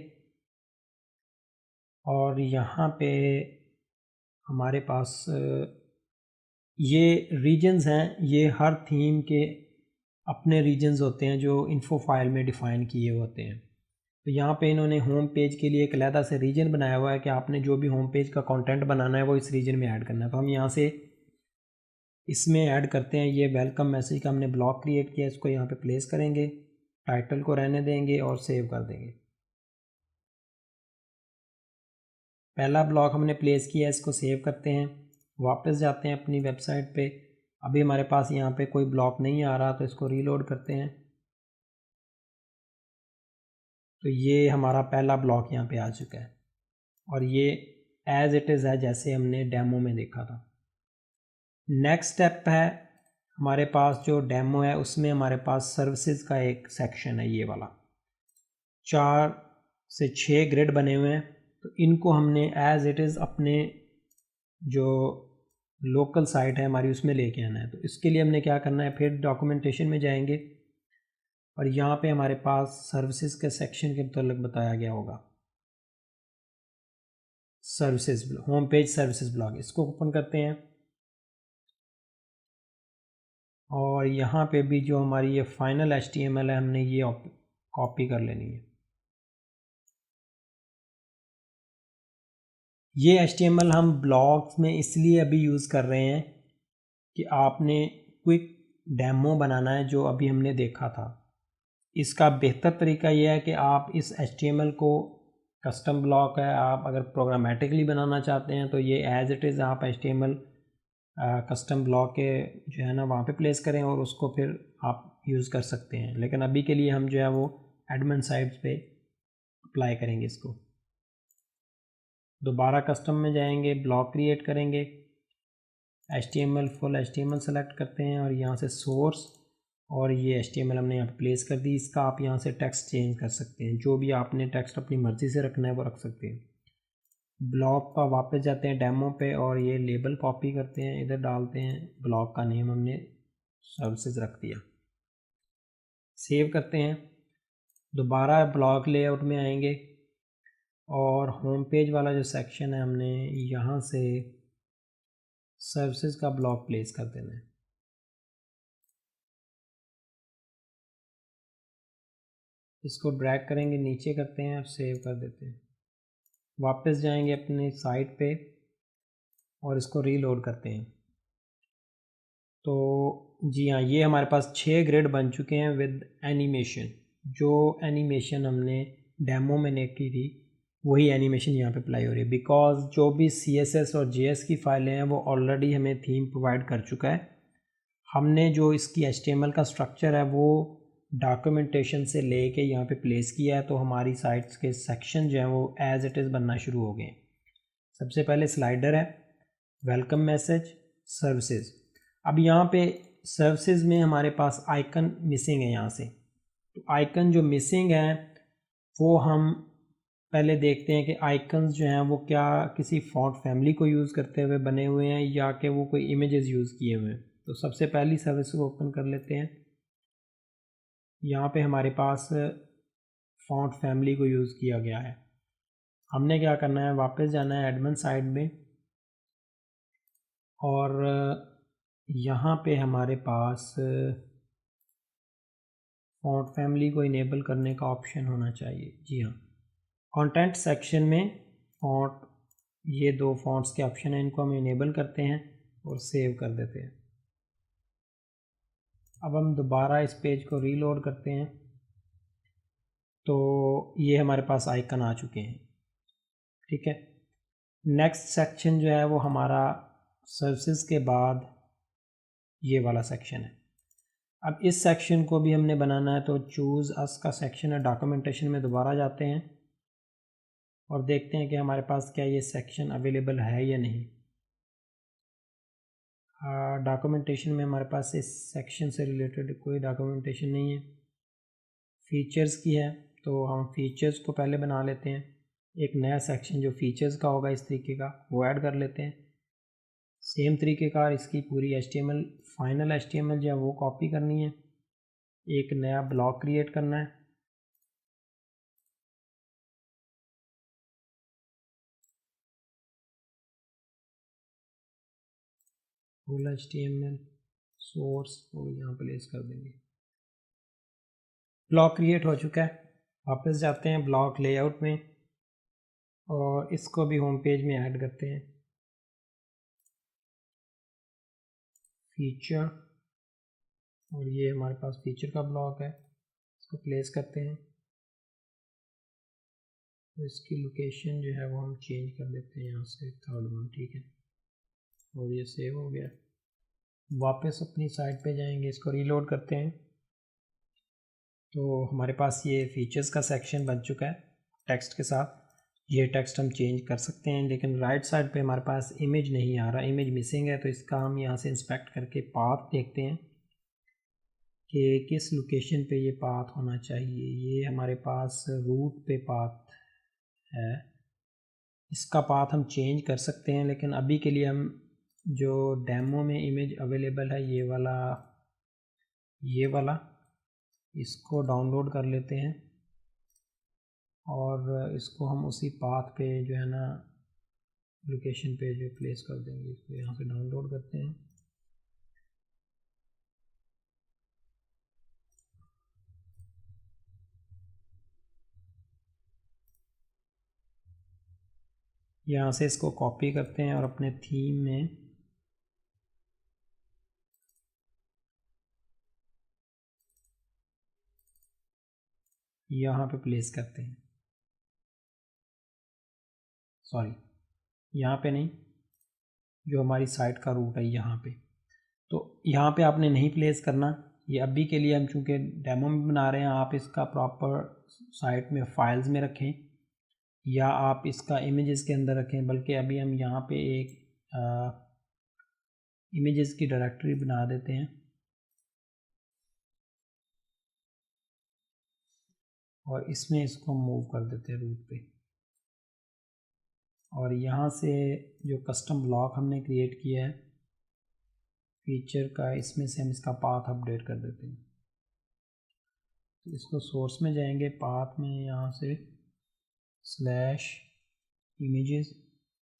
और यहाँ पे हमारे पास ये रीजन्स हैं। ये हर थीम के अपने रीजन्स होते हैं जो इन्फो फाइल में डिफ़ाइन किए होते हैं। तो यहाँ पे इन्होंने होम पेज के लिए एक अलहदा से रीजन बनाया हुआ है कि आपने जो भी होम पेज का कंटेंट बनाना है वो इस रीजन में ऐड करना है। तो हम यहाँ से इसमें ऐड करते हैं। ये वेलकम मैसेज का हमने ब्लॉग क्रिएट किया, इसको यहाँ पे प्लेस करेंगे, टाइटल को रहने देंगे और सेव कर देंगे। पहला ब्लॉग हमने प्लेस किया, इसको सेव करते हैं, वापस जाते हैं अपनी वेबसाइट पे। अभी हमारे पास यहाँ पे कोई ब्लॉग नहीं आ रहा तो इसको रीलोड करते हैं। तो ये हमारा पहला ब्लॉक यहाँ पे आ चुका है और ये एज इट इज़ है जैसे हमने डेमो में देखा था। नेक्स्ट स्टेप है, हमारे पास जो डेमो है उसमें हमारे पास सर्विसेज का एक सेक्शन है, ये वाला 4 से 6 ग्रिड बने हुए हैं। तो इनको हमने एज इट इज़ अपने जो लोकल साइट है हमारी उसमें लेके आना है। तो इसके लिए हमने क्या करना है, फिर डॉक्यूमेंटेशन में जाएंगे और यहाँ पे हमारे पास सर्विसेज के सेक्शन के मतलब बताया गया होगा, services home page services blog, इसको ओपन करते हैं और यहाँ पे भी जो हमारी ये फाइनल HTML है हमने ये कॉपी कर लेनी है। ये HTML हम ब्लॉग्स में इसलिए अभी यूज़ कर रहे हैं कि आपने क्विक डेमो बनाना है जो अभी हमने देखा था। इसका बेहतर तरीका यह है कि आप इस HTML को, कस्टम ब्लॉक है, आप अगर प्रोग्रामेटिकली बनाना चाहते हैं तो ये एज इट इज़ आप HTML कस्टम ब्लॉक के जो है ना वहाँ पे प्लेस करें और उसको फिर आप यूज़ कर सकते हैं। लेकिन अभी के लिए हम जो है वो एडमिन साइट्स पे अप्लाई करेंगे इसको। दोबारा कस्टम में जाएंगे, ब्लॉक क्रिएट करेंगे, फुल HTML सेलेक्ट करते हैं और यहाँ से सोर्स, और ये HTML हमने यहाँ पे प्लेस कर दी। इसका आप यहाँ से टेक्स्ट चेंज कर सकते हैं, जो भी आपने टेक्स्ट अपनी मर्ज़ी से रखना है वो रख सकते हैं। ब्लॉग का वापस जाते हैं डेमो पे और ये लेबल कॉपी करते हैं, इधर डालते हैं, ब्लॉग का नेम हमने सर्विसेज रख दिया, सेव करते हैं। दोबारा ब्लॉग लेआउट में आएंगे और होम पेज वाला जो सेक्शन है हमने यहाँ से सर्विसेज का ब्लॉग प्लेस कर देना है। इसको ड्रैग करेंगे, नीचे करते हैं और सेव कर देते हैं। वापस जाएंगे अपनी साइट पे और इसको रीलोड करते हैं। तो जी हाँ, ये हमारे पास 6 ग्रिड बन चुके हैं विद एनिमेशन। जो एनिमेशन हमने डेमो में ने की थी वही एनिमेशन यहाँ पे अप्लाई हो रही है, बिकॉज जो भी CSS और JS की फाइलें हैं वो ऑलरेडी हमें थीम प्रोवाइड कर चुका है। हमने जो इसकी HTML का स्ट्रक्चर है वो डॉक्यूमेंटेशन से लेके यहाँ पे प्लेस किया है, तो हमारी साइट्स के सेक्शन जो हैं वो एज इट इज़ बनना शुरू हो गए। सबसे पहले स्लाइडर है, वेलकम मैसेज, सर्विसेज। अब यहाँ पे सर्विसेज में हमारे पास आइकन मिसिंग है यहाँ से। तो आइकन जो मिसिंग है वो हम पहले देखते हैं कि आइकन्स जो हैं वो क्या किसी फॉन्ट फैमिली को यूज़ करते हुए बने हुए हैं या कि वो कोई इमेजेस यूज़ किए हुए हैं। तो सबसे पहली सर्विस को ओपन कर लेते हैं। यहाँ पे हमारे पास फॉन्ट फैमिली को यूज़ किया गया है। हमने क्या करना है, वापस जाना है एडमिन साइड में और यहाँ पे हमारे पास फॉन्ट फैमिली को इनेबल करने का ऑप्शन होना चाहिए। जी हाँ, कंटेंट सेक्शन में फॉन्ट, ये 2 फॉन्ट्स के ऑप्शन हैं, इनको हम इनेबल करते हैं और सेव कर देते हैं। अब हम दोबारा इस पेज को रीलोड करते हैं तो ये हमारे पास आइकन आ चुके हैं। ठीक है, नेक्स्ट सेक्शन जो है वो हमारा सर्विसेज के बाद ये वाला सेक्शन है। अब इस सेक्शन को भी हमने बनाना है, तो चूज़ अस का सेक्शन है, डॉक्यूमेंटेशन में दोबारा जाते हैं और देखते हैं कि हमारे पास क्या ये सेक्शन अवेलेबल है या नहीं। डॉक्यूमेंटेशन में हमारे पास इस सेक्शन से रिलेटेड कोई डॉक्यूमेंटेशन नहीं है। फ़ीचर्स की है, तो हम फ़ीचर्स को पहले बना लेते हैं। एक नया सेक्शन जो फ़ीचर्स का होगा इस तरीके का वो ऐड कर लेते हैं। सेम तरीके का इसकी पूरी HTML फाइनल HTML जो है वो कॉपी करनी है, एक नया ब्लॉक क्रिएट करना है। फुल HTML सोर्स और यहाँ प्लेस कर देंगे। ब्लॉक क्रिएट हो चुका है। वापस जाते हैं ब्लॉक लेआउट में और इसको भी होम पेज में ऐड करते हैं। फीचर, और ये हमारे पास फीचर का ब्लॉक है, इसको प्लेस करते हैं। तो इसकी लोकेशन जो है वो हम चेंज कर देते हैं यहाँ से, थर्ड वन, ठीक है। और ये सेव हो गया। वापस अपनी साइट पे जाएंगे, इसको रीलोड करते हैं। तो हमारे पास ये फीचर्स का सेक्शन बन चुका है टेक्स्ट के साथ। ये टेक्स्ट हम चेंज कर सकते हैं, लेकिन राइट साइड पे हमारे पास इमेज नहीं आ रहा, इमेज मिसिंग है। तो इसका हम यहाँ से इंस्पेक्ट करके पाथ देखते हैं कि किस लोकेशन पे ये पाथ होना चाहिए। ये हमारे पास रूट पे पाथ है, इसका पाथ हम चेंज कर सकते हैं, लेकिन अभी के लिए हम जो डेमो में इमेज अवेलेबल है ये वाला इसको डाउनलोड कर लेते हैं और इसको हम उसी पाथ पे जो है ना लोकेशन पे जो प्लेस कर देंगे। इसको यहाँ से डाउनलोड करते हैं। यहाँ से इसको कॉपी करते हैं और अपने थीम में यहाँ पे प्लेस करते हैं। सॉरी, यहाँ पे नहीं, जो हमारी साइट का रूट है यहाँ पे। तो यहाँ पे आपने नहीं प्लेस करना, ये अभी के लिए हम चूँकि डेमो में बना रहे हैं। आप इसका प्रॉपर साइट में फाइल्स में रखें या आप इसका इमेजेस के अंदर रखें, बल्कि अभी हम यहाँ पे एक इमेजेस की डायरेक्टरी बना देते हैं और इसमें इसको मूव कर देते हैं रूट पे। और यहाँ से जो कस्टम ब्लॉक हमने क्रिएट किया है फीचर का, इसमें से हम इसका पाथ अपडेट कर देते हैं। तो इसको सोर्स में जाएंगे, पाथ में यहाँ से स्लैश इमेजेस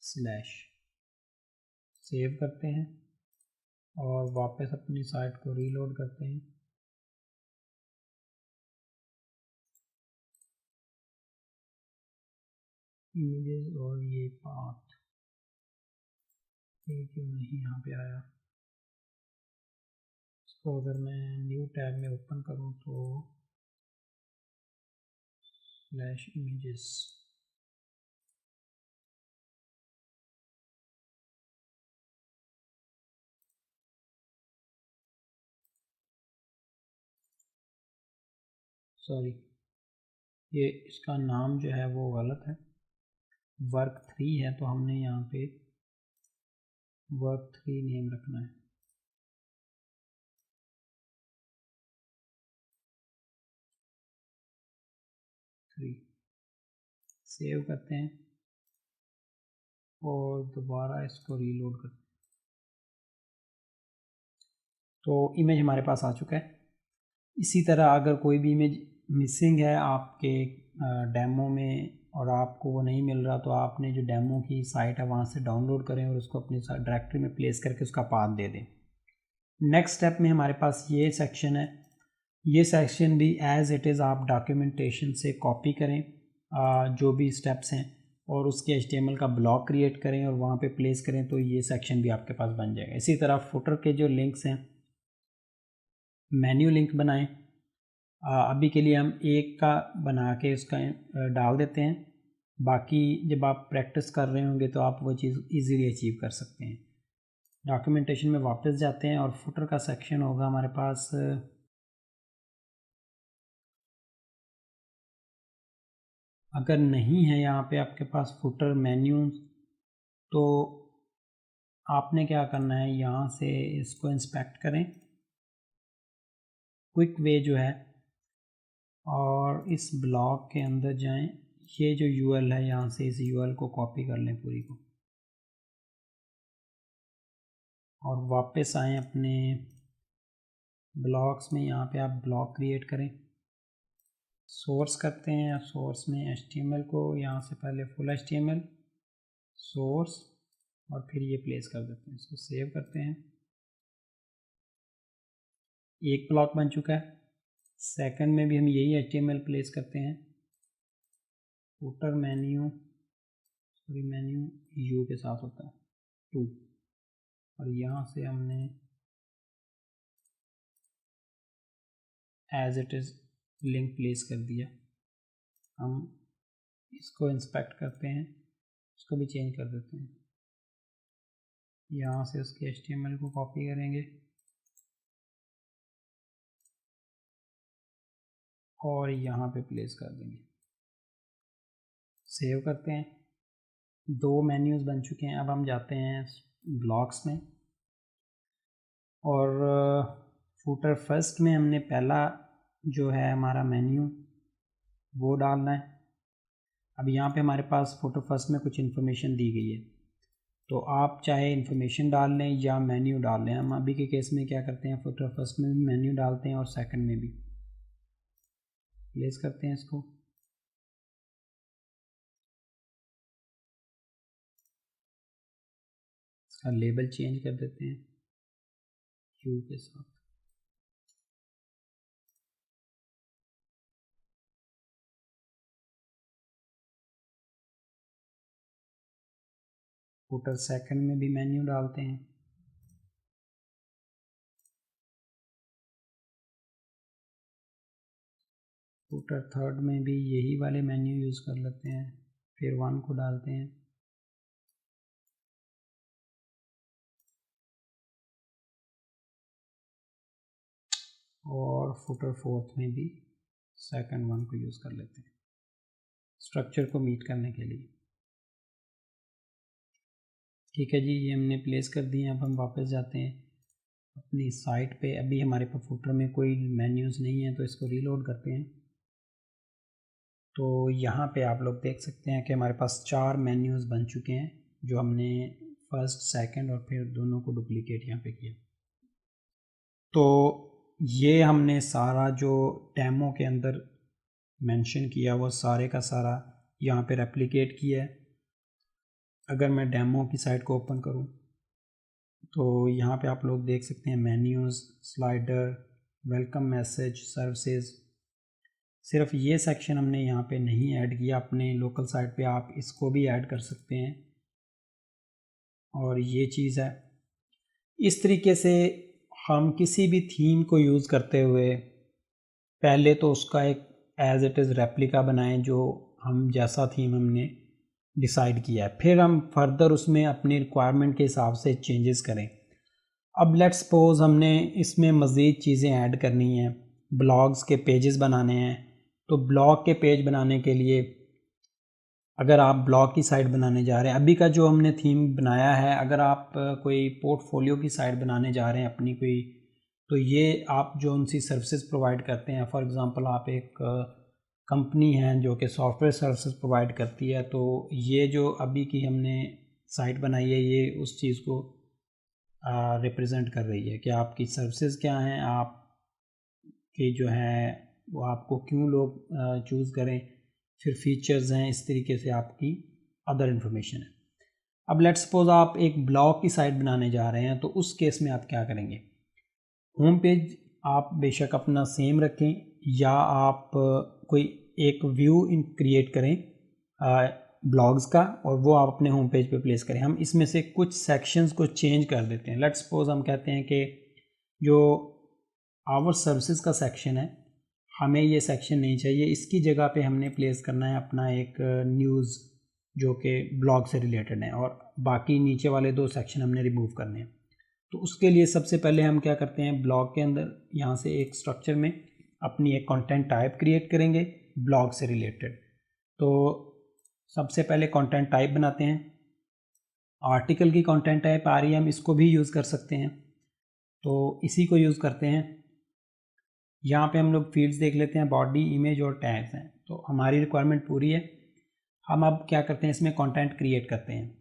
स्लैश सेव करते हैं और वापस अपनी साइट को रीलोड करते हैं। इमेजेस और ये पाथ, ये क्यों नहीं यहाँ पे आया। इसको अगर मैं न्यू टैब में ओपन करूँ तो स्लैश इमेजेस, सॉरी ये इसका नाम जो है वो गलत है, वर्क 3 है, तो हमने यहाँ पे वर्क 3 नेम रखना है। सेव करते हैं और दोबारा इसको रीलोड करते हैं। तो इमेज हमारे पास आ चुका है। इसी तरह अगर कोई भी इमेज मिसिंग है आपके डेमो में और आपको वो नहीं मिल रहा, तो आपने जो डेमो की साइट है वहाँ से डाउनलोड करें और उसको अपनी डायरेक्टरी में प्लेस करके उसका पाथ दे दें। नेक्स्ट स्टेप में हमारे पास ये सेक्शन है। ये सेक्शन भी एज़ इट इज़ आप डॉक्यूमेंटेशन से कॉपी करें जो भी स्टेप्स हैं और उसके HTML का ब्लॉक क्रिएट करें और वहाँ पे प्लेस करें, तो ये सेक्शन भी आपके पास बन जाएगा। इसी तरह फुटर के जो लिंक्स हैं, मेन्यू लिंक बनाएं। अभी के लिए हम एक का बना के उसका डाल देते हैं बाकी जब आप प्रैक्टिस कर रहे होंगे तो आप वो चीज़ इजीली अचीव कर सकते हैं। डॉक्यूमेंटेशन में वापस जाते हैं और फुटर का सेक्शन होगा हमारे पास। अगर नहीं है यहाँ पे आपके पास फुटर मेन्यू, तो आपने क्या करना है, यहाँ से इसको इंस्पेक्ट करें क्विक वे जो है, और इस ब्लॉक के अंदर जाएं। ये जो यूएल है, यहाँ से इस यूएल को कॉपी कर लें पूरी को, और वापस आएँ अपने ब्लॉक्स में। यहाँ पे आप ब्लॉक क्रिएट करें, सोर्स करते हैं। सोर्स में HTML को यहाँ से पहले फुल HTML सोर्स, और फिर ये प्लेस कर देते हैं। इसको सेव करते हैं। एक ब्लॉक बन चुका है। सेकंड में भी हम यही HTML प्लेस करते हैं। फुटर मेन्यू, सॉरी मेन्यू यू के साथ होता है 2, और यहाँ से हमने as it is link place कर दिया। हम इसको इंस्पेक्ट करते हैं, इसको भी चेंज कर देते हैं। यहाँ से उसके HTML को कॉपी करेंगे और यहाँ पे प्लेस कर देंगे। सेव करते हैं। 2 मेन्यूज़ बन चुके हैं। अब हम जाते हैं ब्लॉक्स में, और फुटर फर्स्ट में हमने पहला जो है हमारा मेन्यू वो डालना है। अब यहाँ पे हमारे पास फुटर फर्स्ट में कुछ इन्फॉर्मेशन दी गई है, तो आप चाहे इन्फॉर्मेशन डाल लें या मेन्यू डाल लें। हम अभी के केस में क्या करते हैं, फुटर फर्स्ट में भी मेन्यू डालते हैं और सेकंड में भी प्लेस करते हैं इसको। इसका लेबल चेंज कर देते हैं क्यू के साथ। फुटर सेकंड में भी मेन्यू डालते हैं। फुटर थर्ड में भी यही वाले मेन्यू यूज़ कर लेते हैं, फिर 1 को डालते हैं। और फुटर फोर्थ में भी सेकंड 1 को यूज़ कर लेते हैं स्ट्रक्चर को मीट करने के लिए। ठीक है जी, ये हमने प्लेस कर दिए। अब हम वापस जाते हैं अपनी साइट पे। अभी हमारे पास फुटर में कोई मेन्यूज़ नहीं है, तो इसको रीलोड करते हैं। तो यहाँ पे आप लोग देख सकते हैं कि हमारे पास 4 मेन्यूज़ बन चुके हैं, जो हमने फर्स्ट, सेकंड और फिर दोनों को डुप्लीकेट यहाँ पे किया। तो ये हमने सारा जो डेमो के अंदर मेंशन किया वो सारे का सारा यहाँ पे रेप्लिकेट किया है। अगर मैं डेमो की साइट को ओपन करूँ तो यहाँ पे आप लोग देख सकते हैं menus, slider, welcome message, services. सिर्फ ये सेक्शन हमने यहाँ पे नहीं ऐड किया। अपने लोकल साइट पे आप इसको भी ऐड कर सकते हैं, और ये चीज़ है। इस तरीके से हम किसी भी थीम को यूज़ करते हुए पहले तो उसका एक एज इट इज़ रेप्लिका बनाएं, जो हम जैसा थीम हमने डिसाइड किया है, फिर हम फर्दर उसमें अपनी रिक्वायरमेंट के हिसाब से चेंजेस करें। अब लेट्स सपोज हमने इसमें मज़ीद चीज़ें ऐड करनी हैं, ब्लॉग्स के पेजेस बनाने हैं। तो ब्लॉग के पेज बनाने के लिए अगर आप ब्लॉग की साइट बनाने जा रहे हैं, अभी का जो हमने थीम बनाया है, अगर आप कोई पोर्टफोलियो की साइट बनाने जा रहे हैं अपनी कोई, तो ये आप जो उनसी सर्विसेज प्रोवाइड करते हैं, फॉर एग्ज़ाम्पल आप एक कंपनी है जो कि सॉफ्टवेयर सर्विसेज प्रोवाइड करती है, तो ये जो अभी की हमने साइट बनाई है ये उस चीज़ को रिप्रेजेंट कर रही है कि आपकी सर्विसेज क्या हैं, आप की जो है वो आपको क्यों लोग चूज़ करें, फिर फीचर्स हैं, इस तरीके से आपकी अदर इन्फॉर्मेशन है। अब लेट्स सपोज आप एक ब्लॉग की साइट बनाने जा रहे हैं, तो उस केस में आप क्या करेंगे, होम पेज आप बेशक अपना सेम रखें, या आप कोई एक व्यू क्रिएट करें ब्लॉग्स का, और वो आप अपने होम पेज पे प्लेस करें। हम इसमें से कुछ सेक्शंस को चेंज कर देते हैं। लेट्स सपोज हम कहते हैं कि जो आवर सर्विसेज का सेक्शन है, हमें ये सेक्शन नहीं चाहिए, इसकी जगह पे हमने प्लेस करना है अपना एक न्यूज़ जो कि ब्लॉग से रिलेटेड हैं, और बाकी नीचे वाले 2 सेक्शन हमने रिमूव करने हैं। तो उसके लिए सबसे पहले हम क्या करते हैं, ब्लॉग के अंदर यहाँ से एक स्ट्रक्चर में अपनी एक कंटेंट टाइप क्रिएट करेंगे ब्लॉग से रिलेटेड। तो सबसे पहले कंटेंट टाइप बनाते हैं। आर्टिकल की कंटेंट टाइप आ रही है, हम इसको भी यूज़ कर सकते हैं, तो इसी को यूज़ करते हैं। यहाँ पे हम लोग फील्ड्स देख लेते हैं, बॉडी, इमेज और टैग्स हैं। तो हमारी रिक्वायरमेंट पूरी है। हम अब क्या करते हैं, इसमें कंटेंट क्रिएट करते हैं।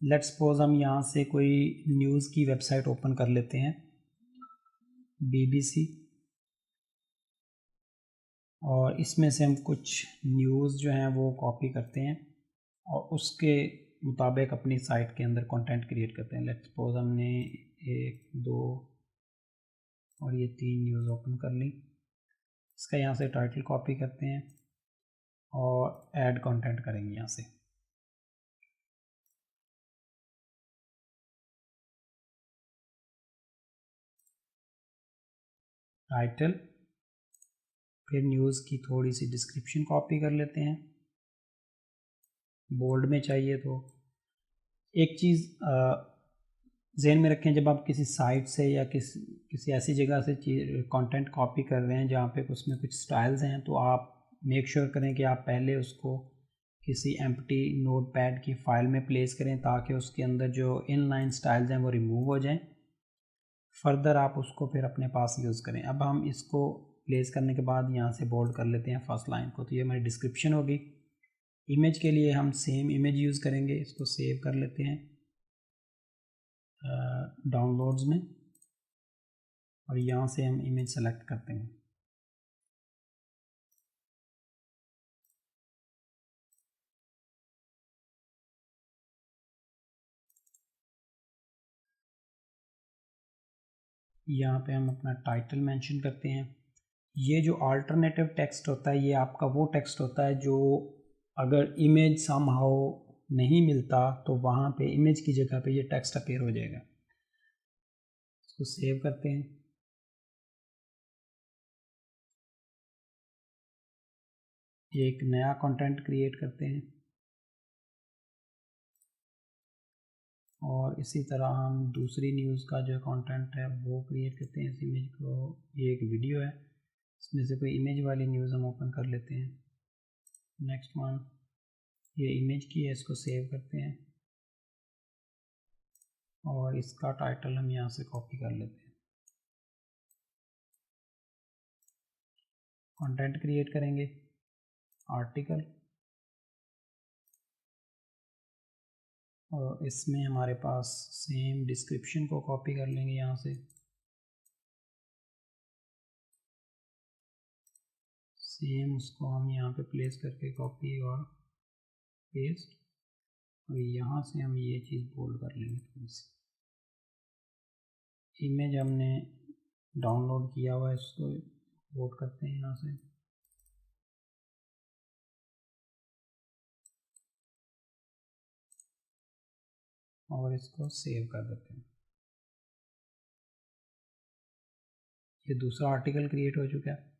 लेट्स सपोज हम यहाँ से कोई न्यूज़ की वेबसाइट ओपन कर लेते हैं, BBC, और इसमें से हम कुछ न्यूज़ जो हैं वो कॉपी करते हैं और उसके मुताबिक अपनी साइट के अंदर कंटेंट क्रिएट करते हैं। लेट्स सपोज हमने 1, 2 और ये 3 न्यूज़ ओपन कर ली। इसका यहाँ से टाइटल कॉपी करते हैं और ऐड कंटेंट करेंगे यहाँ से। टाइटल, फिर न्यूज़ की थोड़ी सी डिस्क्रिप्शन कॉपी कर लेते हैं, बोल्ड में चाहिए तो। एक चीज़ ज़हन में रखें, जब आप किसी साइट से या किसी ऐसी जगह से कंटेंट कॉपी कर रहे हैं जहाँ पे उसमें कुछ स्टाइल्स हैं, तो आप मेक श्योर करें कि आप पहले उसको किसी एम्प्टी नोटपैड की फ़ाइल में प्लेस करें ताकि उसके अंदर जो इनलाइन स्टाइल्स हैं वो रिमूव हो जाएं। फर्दर आप उसको फिर अपने पास यूज़ करें। अब हम इसको प्लेस करने के बाद यहाँ से बोल्ड कर लेते हैं फर्स्ट लाइन को, तो ये हमारी डिस्क्रिप्शन होगी। इमेज के लिए हम सेम इमेज यूज़ करेंगे, इसको सेव कर लेते हैं डाउनलोड्स में, और यहाँ से हम इमेज सेलेक्ट करते हैं। यहाँ पे हम अपना टाइटल मेंशन करते हैं। ये जो अल्टरनेटिव टेक्स्ट होता है, ये आपका वो टेक्स्ट होता है जो अगर इमेज समहाउ नहीं मिलता तो वहाँ पे इमेज की जगह पे ये टेक्स्ट अपीयर हो जाएगा। इसको सेव करते हैं। एक नया कंटेंट क्रिएट करते हैं और इसी तरह हम दूसरी न्यूज़ का जो कंटेंट है वो क्रिएट करते हैं। इस इमेज को, ये एक वीडियो है, इसमें से कोई इमेज वाली न्यूज़ हम ओपन कर लेते हैं। नेक्स्ट वन, ये इमेज की है, इसको सेव करते हैं और इसका टाइटल हम यहाँ से कॉपी कर लेते हैं। कंटेंट क्रिएट करेंगे, आर्टिकल, और इसमें हमारे पास सेम डिस्क्रिप्शन को कॉपी कर लेंगे यहाँ से। सेम उसको हम यहाँ पे प्लेस करके कॉपी और पेस्ट, और यहाँ से हम ये चीज़ बोल्ड कर लेंगे थोड़ी सी। इमेज हमने डाउनलोड किया हुआ है, इसको वोट करते हैं यहाँ से, और इसको सेव कर देते हैं। ये दूसरा आर्टिकल क्रिएट हो चुका है।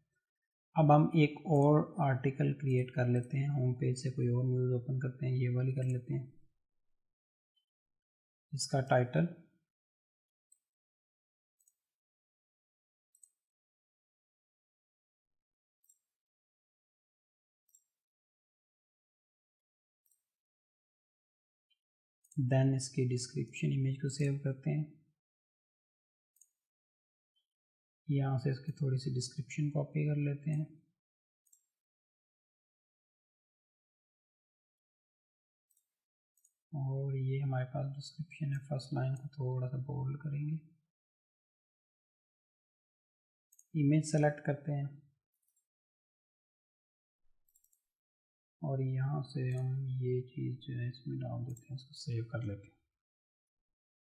अब हम एक और आर्टिकल क्रिएट कर लेते हैं। होम पेज से कोई और न्यूज़ ओपन करते हैं, ये वाली कर लेते हैं। इसका टाइटल, देन इसकी डिस्क्रिप्शन, इमेज को सेव करते हैं। यहाँ से इसकी थोड़ी सी डिस्क्रिप्शन कॉपी कर लेते हैं, और ये हमारे पास डिस्क्रिप्शन है। फर्स्ट लाइन को थोड़ा सा बोल्ड करेंगे, इमेज सेलेक्ट करते हैं और यहाँ से हम ये चीज़ जो है इसमें डाल देते हैं, इसको सेव कर लेते हैं।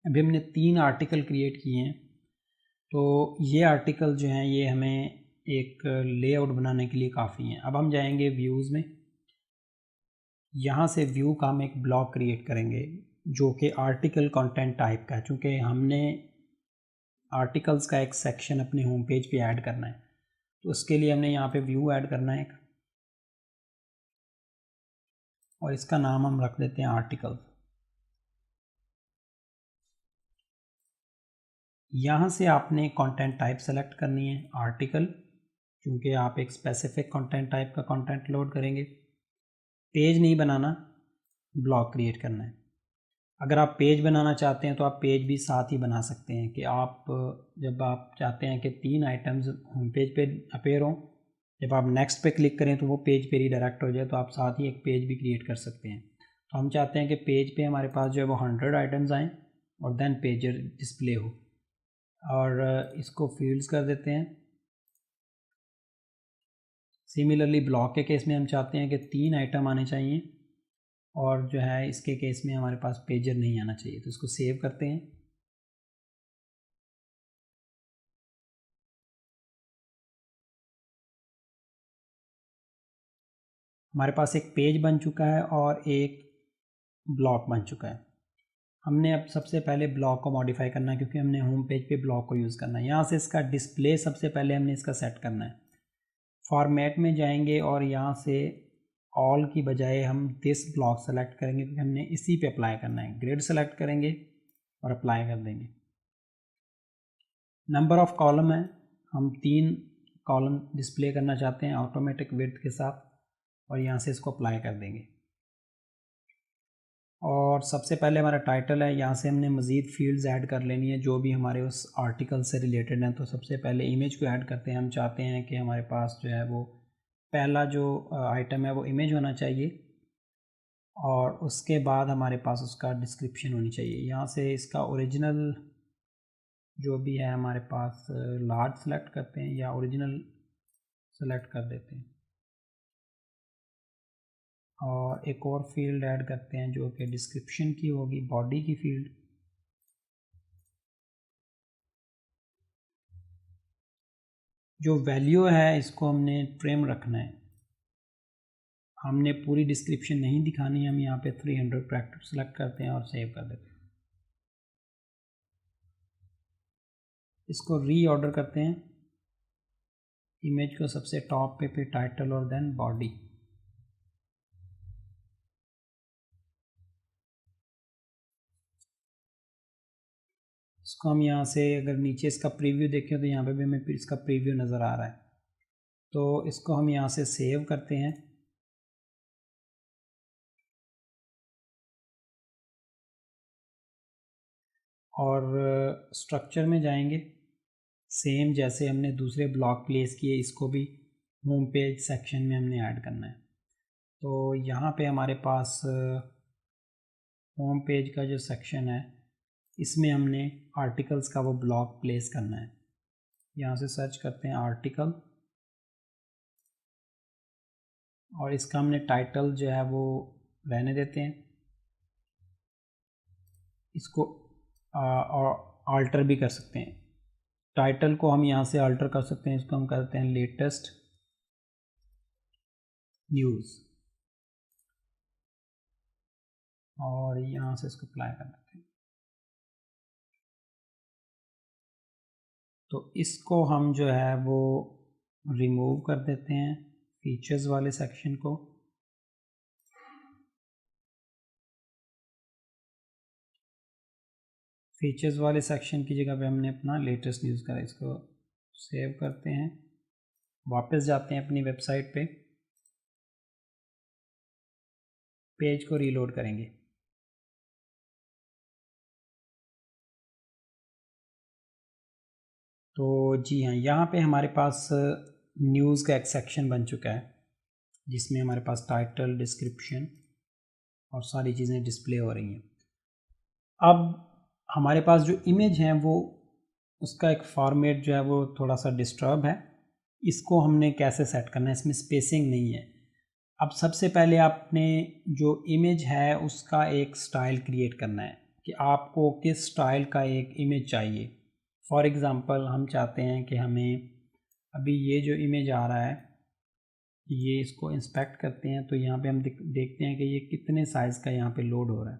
अभी हमने 3 आर्टिकल क्रिएट किए हैं, तो ये आर्टिकल जो हैं ये हमें एक लेआउट बनाने के लिए काफ़ी हैं। अब हम जाएंगे व्यूज़ में, यहाँ से व्यू का हम एक ब्लॉक क्रिएट करेंगे जो कि आर्टिकल कंटेंट टाइप का है, चूँकि हमने आर्टिकल्स का एक सेक्शन अपने होम पेज पे ऐड करना है, तो उसके लिए हमने यहाँ पे व्यू ऐड करना है। और इसका नाम हम रख देते हैं आर्टिकल। यहाँ से आपने कंटेंट टाइप सेलेक्ट करनी है आर्टिकल, क्योंकि आप एक स्पेसिफिक कंटेंट टाइप का कंटेंट लोड करेंगे। पेज नहीं बनाना, ब्लॉग क्रिएट करना है। अगर आप पेज बनाना चाहते हैं तो आप पेज भी साथ ही बना सकते हैं कि आप जब आप चाहते हैं कि 3 आइटम्स होम पेज पे अपेयर हों, जब आप नेक्स्ट पे क्लिक करें तो वो पेज पे रीडायरेक्ट हो जाए, तो आप साथ ही एक पेज भी क्रिएट कर सकते हैं। तो हम चाहते हैं कि पेज पे हमारे पास जो है वो 100 आइटम्स आएँ और देन पेजर डिस्प्ले हो, और इसको फील्ड्स कर देते हैं। सिमिलरली ब्लॉग के केस में हम चाहते हैं कि 3 आइटम आने चाहिए, और जो है इसके केस में हमारे पास पेजर नहीं आना चाहिए, तो इसको सेव करते हैं। हमारे पास एक पेज बन चुका है और एक ब्लॉक बन चुका है। हमने अब सबसे पहले ब्लॉक को मॉडिफाई करना है, क्योंकि हमने होम पेज पे ब्लॉक को यूज़ करना है। यहाँ से इसका डिस्प्ले सबसे पहले हमने इसका सेट करना है। फॉर्मेट में जाएंगे और यहाँ से ऑल की बजाय हम दिस ब्लॉक सेलेक्ट करेंगे, क्योंकि हमने इसी पे अप्लाई करना है। ग्रिड सेलेक्ट करेंगे और अप्लाई कर देंगे। नंबर ऑफ़ कॉलम है, हम 3 कॉलम डिस्प्ले करना चाहते हैं ऑटोमेटिक विड्थ के साथ, और यहाँ से इसको अप्लाई कर देंगे। और सबसे पहले हमारा टाइटल है, यहाँ से हमने मज़ीद फील्ड्स ऐड कर लेनी है जो भी हमारे उस आर्टिकल से रिलेटेड हैं। तो सबसे पहले इमेज को ऐड करते हैं। हम चाहते हैं कि हमारे पास जो है वो पहला जो आइटम है वो इमेज होना चाहिए, और उसके बाद हमारे पास उसका डिस्क्रिप्शन होनी चाहिए। यहाँ से इसका ओरिजिनल जो भी है हमारे पास लार्ज सेलेक्ट करते हैं या ओरिजिनल सेलेक्ट कर देते हैं, और एक और फील्ड ऐड करते हैं जो कि डिस्क्रिप्शन की होगी, बॉडी की फील्ड। जो वैल्यू है इसको हमने ट्रिम रखना है, हमने पूरी डिस्क्रिप्शन नहीं दिखानी। हम यहाँ पे 300 कैरेक्टर सेलेक्ट करते हैं और सेव कर देते हैं। इसको रीऑर्डर करते हैं, इमेज को सबसे टॉप पे फिर टाइटल और देन बॉडी। इसको हम यहाँ से अगर नीचे इसका प्रीव्यू देखें तो यहाँ पे भी हमें इसका प्रीव्यू नज़र आ रहा है। तो इसको हम यहाँ से सेव करते हैं, और स्ट्रक्चर में जाएंगे। सेम जैसे हमने दूसरे ब्लॉक प्लेस किए, इसको भी होम पेज सेक्शन में हमने ऐड करना है। तो यहाँ पे हमारे पास होम पेज का जो सेक्शन है इसमें हमने आर्टिकल्स का वो ब्लॉक प्लेस करना है। यहाँ से सर्च करते हैं आर्टिकल, और इसका हमने टाइटल जो है वो रहने देते हैं। इसको और आल्टर भी कर सकते हैं। टाइटल को हम यहाँ से अल्टर कर सकते हैं, इसको हम करते हैं लेटेस्ट न्यूज़, और यहाँ से इसको अप्लाई कर देते हैं। तो इसको हम जो है वो रिमूव कर देते हैं, फीचर्स वाले सेक्शन को। फीचर्स वाले सेक्शन की जगह पे हमने अपना लेटेस्ट न्यूज़ करा। इसको सेव करते हैं, वापस जाते हैं अपनी वेबसाइट पे, पेज को रीलोड करेंगे। तो जी हाँ, यहाँ पे हमारे पास न्यूज़ का एक सेक्शन बन चुका है जिसमें हमारे पास टाइटल, डिस्क्रिप्शन और सारी चीज़ें डिस्प्ले हो रही हैं। अब हमारे पास जो इमेज है वो उसका एक फॉर्मेट जो है वो थोड़ा सा डिस्टर्ब है। इसको हमने कैसे सेट करना है, इसमें स्पेसिंग नहीं है। अब सबसे पहले आपने जो इमेज है उसका एक स्टाइल क्रिएट करना है कि आपको किस स्टाइल का एक इमेज चाहिए। फॉर एग्ज़ाम्पल हम चाहते हैं कि हमें अभी ये जो इमेज आ रहा है, ये इसको इंस्पेक्ट करते हैं तो यहाँ पे हम देखते हैं कि ये कितने साइज़ का यहाँ पे लोड हो रहा है।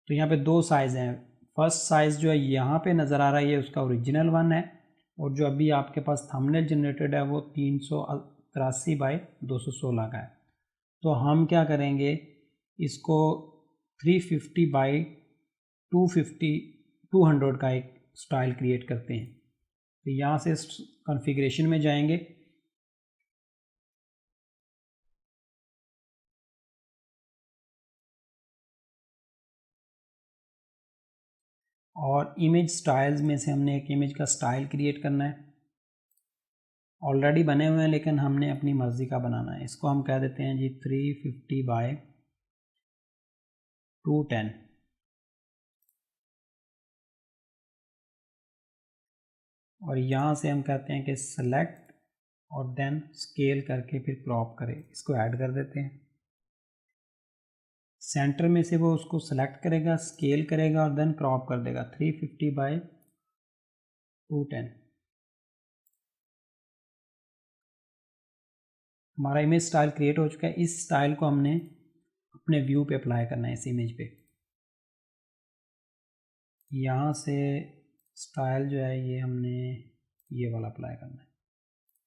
तो यहाँ पे 2 साइज़ हैं। फर्स्ट साइज़ जो है यहाँ पे नज़र आ रहा है, ये उसका ओरिजिनल वन है, और जो अभी आपके पास थंबनेल जनरेटेड है वो 383 बाई 216 का है। तो हम क्या करेंगे, इसको 350 बाई 200 का एक स्टाइल क्रिएट करते हैं। तो यहाँ से कॉन्फ़िगरेशन में जाएंगे और इमेज स्टाइल्स में से हमने एक इमेज का स्टाइल क्रिएट करना है। ऑलरेडी बने हुए हैं लेकिन हमने अपनी मर्ज़ी का बनाना है। इसको हम कह देते हैं जी 350 बाई 210। और यहाँ से हम कहते हैं कि सेलेक्ट और देन स्केल करके फिर क्रॉप करें। इसको ऐड कर देते हैं। सेंटर में से वो उसको सेलेक्ट करेगा, स्केल करेगा और देन क्रॉप कर देगा 350 बाई 210। हमारा इमेज स्टाइल क्रिएट हो चुका है। इस स्टाइल को हमने अपने व्यू पे अप्लाई करना है, इस इमेज पे। यहाँ से स्टाइल जो है ये हमने ये वाला अप्लाई करना है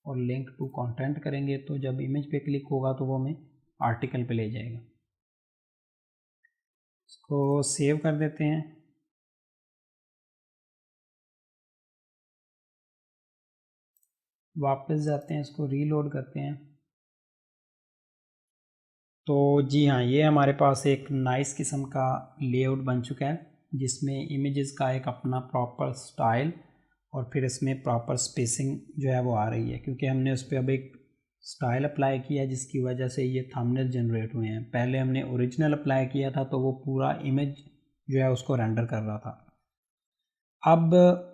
और लिंक टू कंटेंट करेंगे तो जब इमेज पे क्लिक होगा तो वो हमें आर्टिकल पे ले जाएगा। इसको सेव कर देते हैं। वापस जाते हैं, इसको रीलोड करते हैं। तो जी हाँ, ये हमारे पास एक नाइस किस्म का लेआउट बन चुका है जिसमें इमेजेस का एक अपना प्रॉपर स्टाइल और फिर इसमें प्रॉपर स्पेसिंग जो है वो आ रही है, क्योंकि हमने उस पर अब एक स्टाइल अप्लाई किया जिसकी वजह से ये थंबनेल जनरेट हुए हैं। पहले हमने ओरिजिनल अप्लाई किया था तो वो पूरा इमेज जो है उसको रेंडर कर रहा था। अब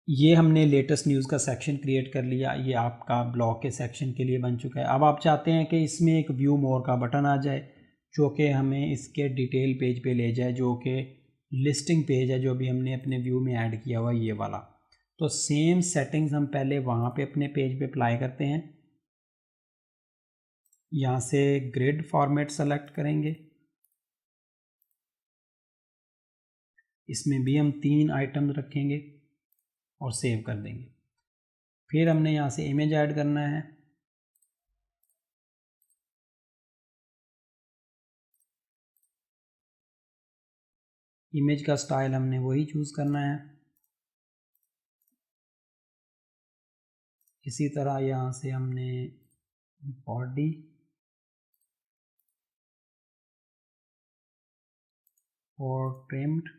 ये हमने लेटेस्ट न्यूज़ का सेक्शन क्रिएट कर लिया। ये आपका ब्लॉग के सेक्शन के लिए बन चुका है। अब आप चाहते हैं कि इसमें एक व्यू मोर का बटन आ जाए जो कि हमें इसके डिटेल पेज पे ले जाए, जो कि लिस्टिंग पेज है जो भी हमने अपने व्यू में ऐड किया हुआ ये वाला। तो सेम सेटिंग्स हम पहले वहाँ पे अपने पेज पे अप्लाई करते हैं। यहाँ से ग्रिड फॉर्मेट सेलेक्ट करेंगे। इसमें भी हम 3 आइटम रखेंगे और सेव कर देंगे। फिर हमने यहाँ से इमेज ऐड करना है। इमेज का स्टाइल हमने वही चूज़ करना है। इसी तरह यहाँ से हमने बॉडी और ट्रिम्ड,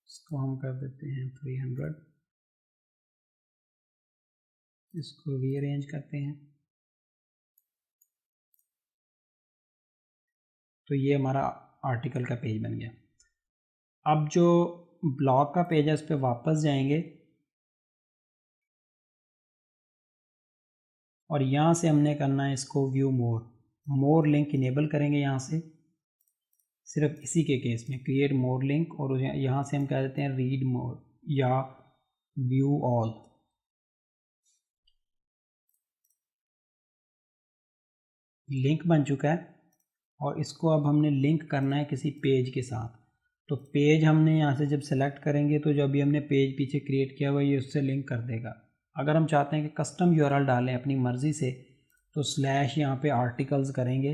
इसको हम कर देते हैं 300। इसको रीअरेंज करते हैं। तो ये हमारा आर्टिकल का पेज बन गया। अब जो ब्लॉग का पेज है उस पर वापस जाएंगे और यहाँ से हमने करना है इसको व्यू मोर लिंक इनेबल करेंगे। यहाँ से सिर्फ इसी के केस में क्रिएट मोर लिंक और यहाँ से हम कह देते हैं रीड मोर या व्यू ऑल। लिंक बन चुका है और इसको अब हमने लिंक करना है किसी पेज के साथ। तो पेज हमने यहाँ से जब सेलेक्ट करेंगे तो जो अभी हमने पेज पीछे क्रिएट किया हुआ ये उससे लिंक कर देगा। अगर हम चाहते हैं कि कस्टम यूआरएल डालें अपनी मर्ज़ी से तो स्लैश यहाँ पे आर्टिकल्स करेंगे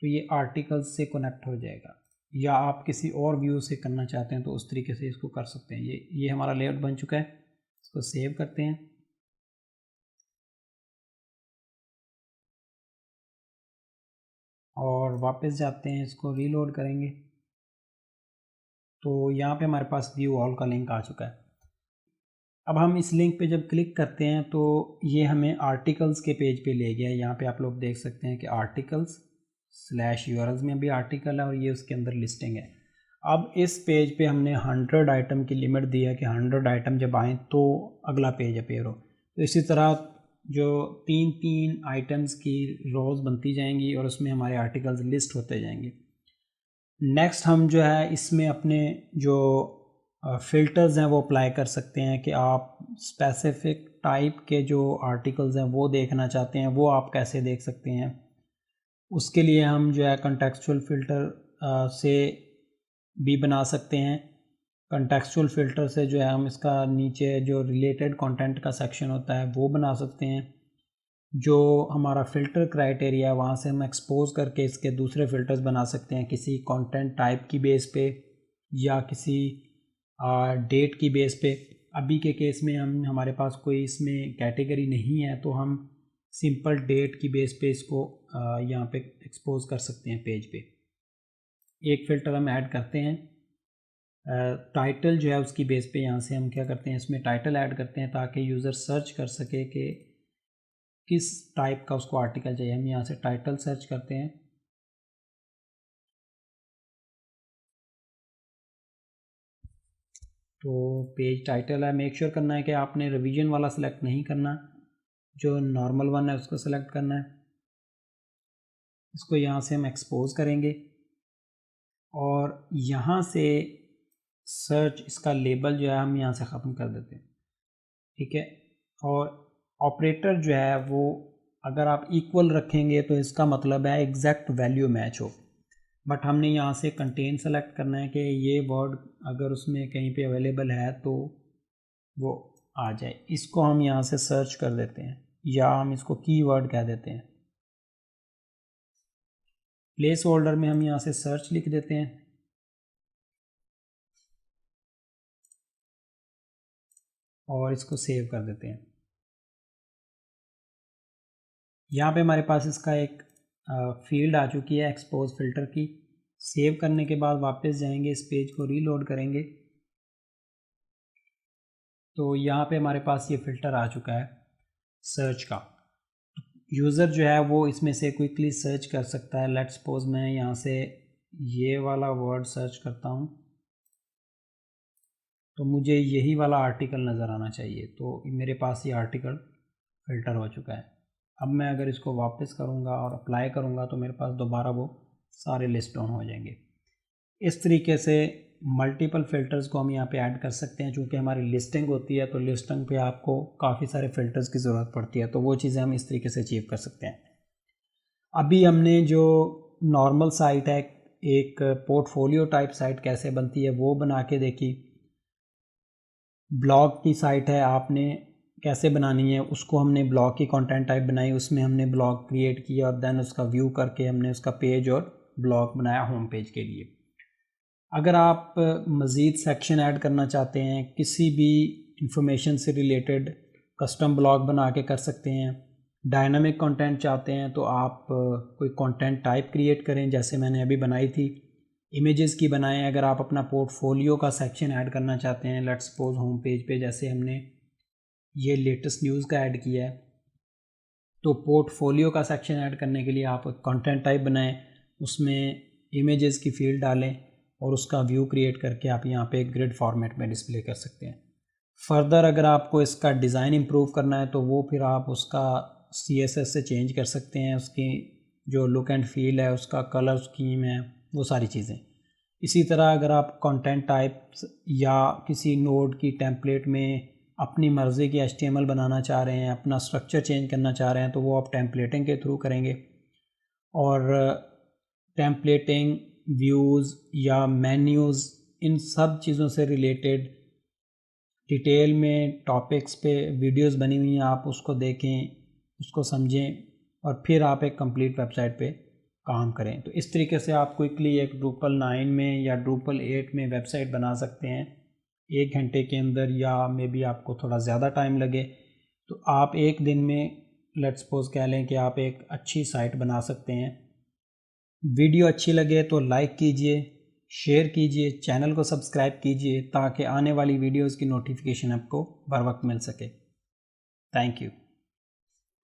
तो ये आर्टिकल्स से कनेक्ट हो जाएगा, या आप किसी और व्यू से करना चाहते हैं तो उस तरीके से इसको कर सकते हैं। ये हमारा लेआउट बन चुका है। इसको सेव करते हैं और वापस जाते हैं, इसको रीलोड करेंगे तो यहाँ पे हमारे पास व्यू ऑल का लिंक आ चुका है। अब हम इस लिंक पे जब क्लिक करते हैं तो ये हमें आर्टिकल्स के पेज पे ले गया है। यहाँ पे आप लोग देख सकते हैं कि आर्टिकल्स स्लैश यूआरएल्स में भी आर्टिकल है और ये उसके अंदर लिस्टिंग है। अब इस पेज पे हमने 100 आइटम की लिमिट दी है कि 100 आइटम जब आएँ तो अगला पेज अपेयर हो। तो इसी तरह जो 3 आइटम्स की रोज़ बनती जाएंगी और उसमें हमारे आर्टिकल्स लिस्ट होते जाएंगे। नेक्स्ट हम जो है इसमें अपने जो फ़िल्टर्स हैं वो अप्लाई कर सकते हैं कि आप स्पेसिफिक टाइप के जो आर्टिकल्स हैं वो देखना चाहते हैं, वो आप कैसे देख सकते हैं। उसके लिए हम जो है कंटेक्चुअल फ़िल्टर से भी बना सकते हैं। कंटेक्चुअल फ़िल्टर से जो है हम इसका नीचे जो रिलेटेड कंटेंट का सेक्शन होता है वो बना सकते हैं। जो हमारा फ़िल्टर क्राइटेरिया वहाँ से हम एक्सपोज करके इसके दूसरे फ़िल्टर्स बना सकते हैं किसी कंटेंट टाइप की बेस पे या किसी डेट की बेस पे। अभी के केस में हमारे पास कोई इसमें कैटेगरी नहीं है तो हम सिंपल डेट की बेस पे इसको यहाँ पे एक्सपोज कर सकते हैं पेज पे। एक फ़िल्टर हम ऐड करते हैं टाइटल जो है उसकी बेस पे। यहाँ से हम क्या करते हैं इसमें टाइटल ऐड करते हैं ताकि यूज़र सर्च कर सके कि किस टाइप का उसको आर्टिकल चाहिए। हम यहाँ से टाइटल सर्च करते हैं तो पेज टाइटल है। मेक श्योर करना है कि आपने रिवीजन वाला सेलेक्ट नहीं करना, जो नॉर्मल वन है उसको सेलेक्ट करना है। इसको यहाँ से हम एक्सपोज करेंगे और यहाँ से सर्च इसका लेबल जो है हम यहाँ से ख़त्म कर देते हैं, ठीक है। और ऑपरेटर जो है वो अगर आप इक्वल रखेंगे तो इसका मतलब है एग्जैक्ट वैल्यू मैच हो, बट हमने यहाँ से कंटेन सेलेक्ट करना है कि ये वर्ड अगर उसमें कहीं पे अवेलेबल है तो वो आ जाए। इसको हम यहाँ से सर्च कर देते हैं या हम इसको कीवर्ड कह देते हैं। प्लेस होल्डर में हम यहाँ से सर्च लिख देते हैं और इसको सेव कर देते हैं। यहाँ पे हमारे पास इसका एक फील्ड आ चुकी है एक्सपोज फ़िल्टर की। सेव करने के बाद वापस जाएंगे, इस पेज को रीलोड करेंगे तो यहाँ पे हमारे पास ये फ़िल्टर आ चुका है सर्च का। यूज़र जो है वो इसमें से क्विकली सर्च कर सकता है। लेट्स सपोज मैं यहाँ से ये वाला वर्ड सर्च करता हूँ तो मुझे यही वाला आर्टिकल नज़र आना चाहिए, तो मेरे पास ये आर्टिकल फ़िल्टर हो चुका है। अब मैं अगर इसको वापस करूँगा और अप्लाई करूँगा तो मेरे पास दोबारा वो सारे लिस्ट डाउन हो जाएंगे। इस तरीके से मल्टीपल फ़िल्टर्स को हम यहाँ पे ऐड कर सकते हैं। चूँकि हमारी लिस्टिंग होती है तो लिस्टिंग पे आपको काफ़ी सारे फ़िल्टर्स की ज़रूरत पड़ती है, तो वो चीज़ें हम इस तरीके से अचीव कर सकते हैं। अभी हमने जो नॉर्मल साइट है, एक पोर्टफोलियो टाइप साइट कैसे बनती है वो बना के देखी। ब्लॉग की साइट है, आपने कैसे बनानी है उसको हमने ब्लॉग की कंटेंट टाइप बनाई, उसमें हमने ब्लॉग क्रिएट किया और देन उसका व्यू करके हमने उसका पेज और ब्लॉग बनाया होम पेज के लिए। अगर आप मज़ीद सेक्शन ऐड करना चाहते हैं, किसी भी इंफॉर्मेशन से रिलेटेड कस्टम ब्लॉग बना के कर सकते हैं। डायनामिक कंटेंट चाहते हैं तो आप कोई कंटेंट टाइप क्रिएट करें, जैसे मैंने अभी बनाई थी इमेजेस की बनाएं। अगर आप अपना पोर्टफोलियो का सेक्शन ऐड करना चाहते हैं, लेट्स सपोज होम पेज पे जैसे हमने ये लेटेस्ट न्यूज़ का ऐड किया है, तो पोर्टफोलियो का सेक्शन ऐड करने के लिए आप कंटेंट टाइप बनाएं, उसमें इमेजेस की फील्ड डालें और उसका व्यू क्रिएट करके आप यहाँ पे ग्रिड फॉर्मेट में डिस्प्ले कर सकते हैं। फर्दर अगर आपको इसका डिज़ाइन इम्प्रूव करना है तो वो फिर आप उसका CSS से चेंज कर सकते हैं, उसकी जो लुक एंड फील है, उसका कलर स्कीम है, वो सारी चीज़ें। इसी तरह अगर आप कंटेंट टाइप्स या किसी नोड की टेम्पलेट में अपनी मर्ज़ी की HTML बनाना चाह रहे हैं, अपना स्ट्रक्चर चेंज करना चाह रहे हैं, तो वो आप टेम्पलेटिंग के थ्रू करेंगे। और टेम्पलेटिंग, व्यूज़ या मेन्यूज़, इन सब चीज़ों से रिलेटेड डिटेल में टॉपिक्स पे वीडियोस बनी हुई हैं, आप उसको देखें, उसको समझें और फिर आप एक कंप्लीट वेबसाइट पे काम करें। तो इस तरीके से आप क्विकली एक Drupal 9 में या Drupal 8 में वेबसाइट बना सकते हैं 1 घंटे के अंदर, या मे बी आपको थोड़ा ज़्यादा टाइम लगे तो आप एक दिन में लेट्स सपोज कह लें कि आप एक अच्छी साइट बना सकते हैं। वीडियो अच्छी लगे तो लाइक कीजिए, शेयर कीजिए, चैनल को सब्सक्राइब कीजिए ताकि आने वाली वीडियोज़ की नोटिफिकेशन आपको बर वक्त मिल सके। Thank you.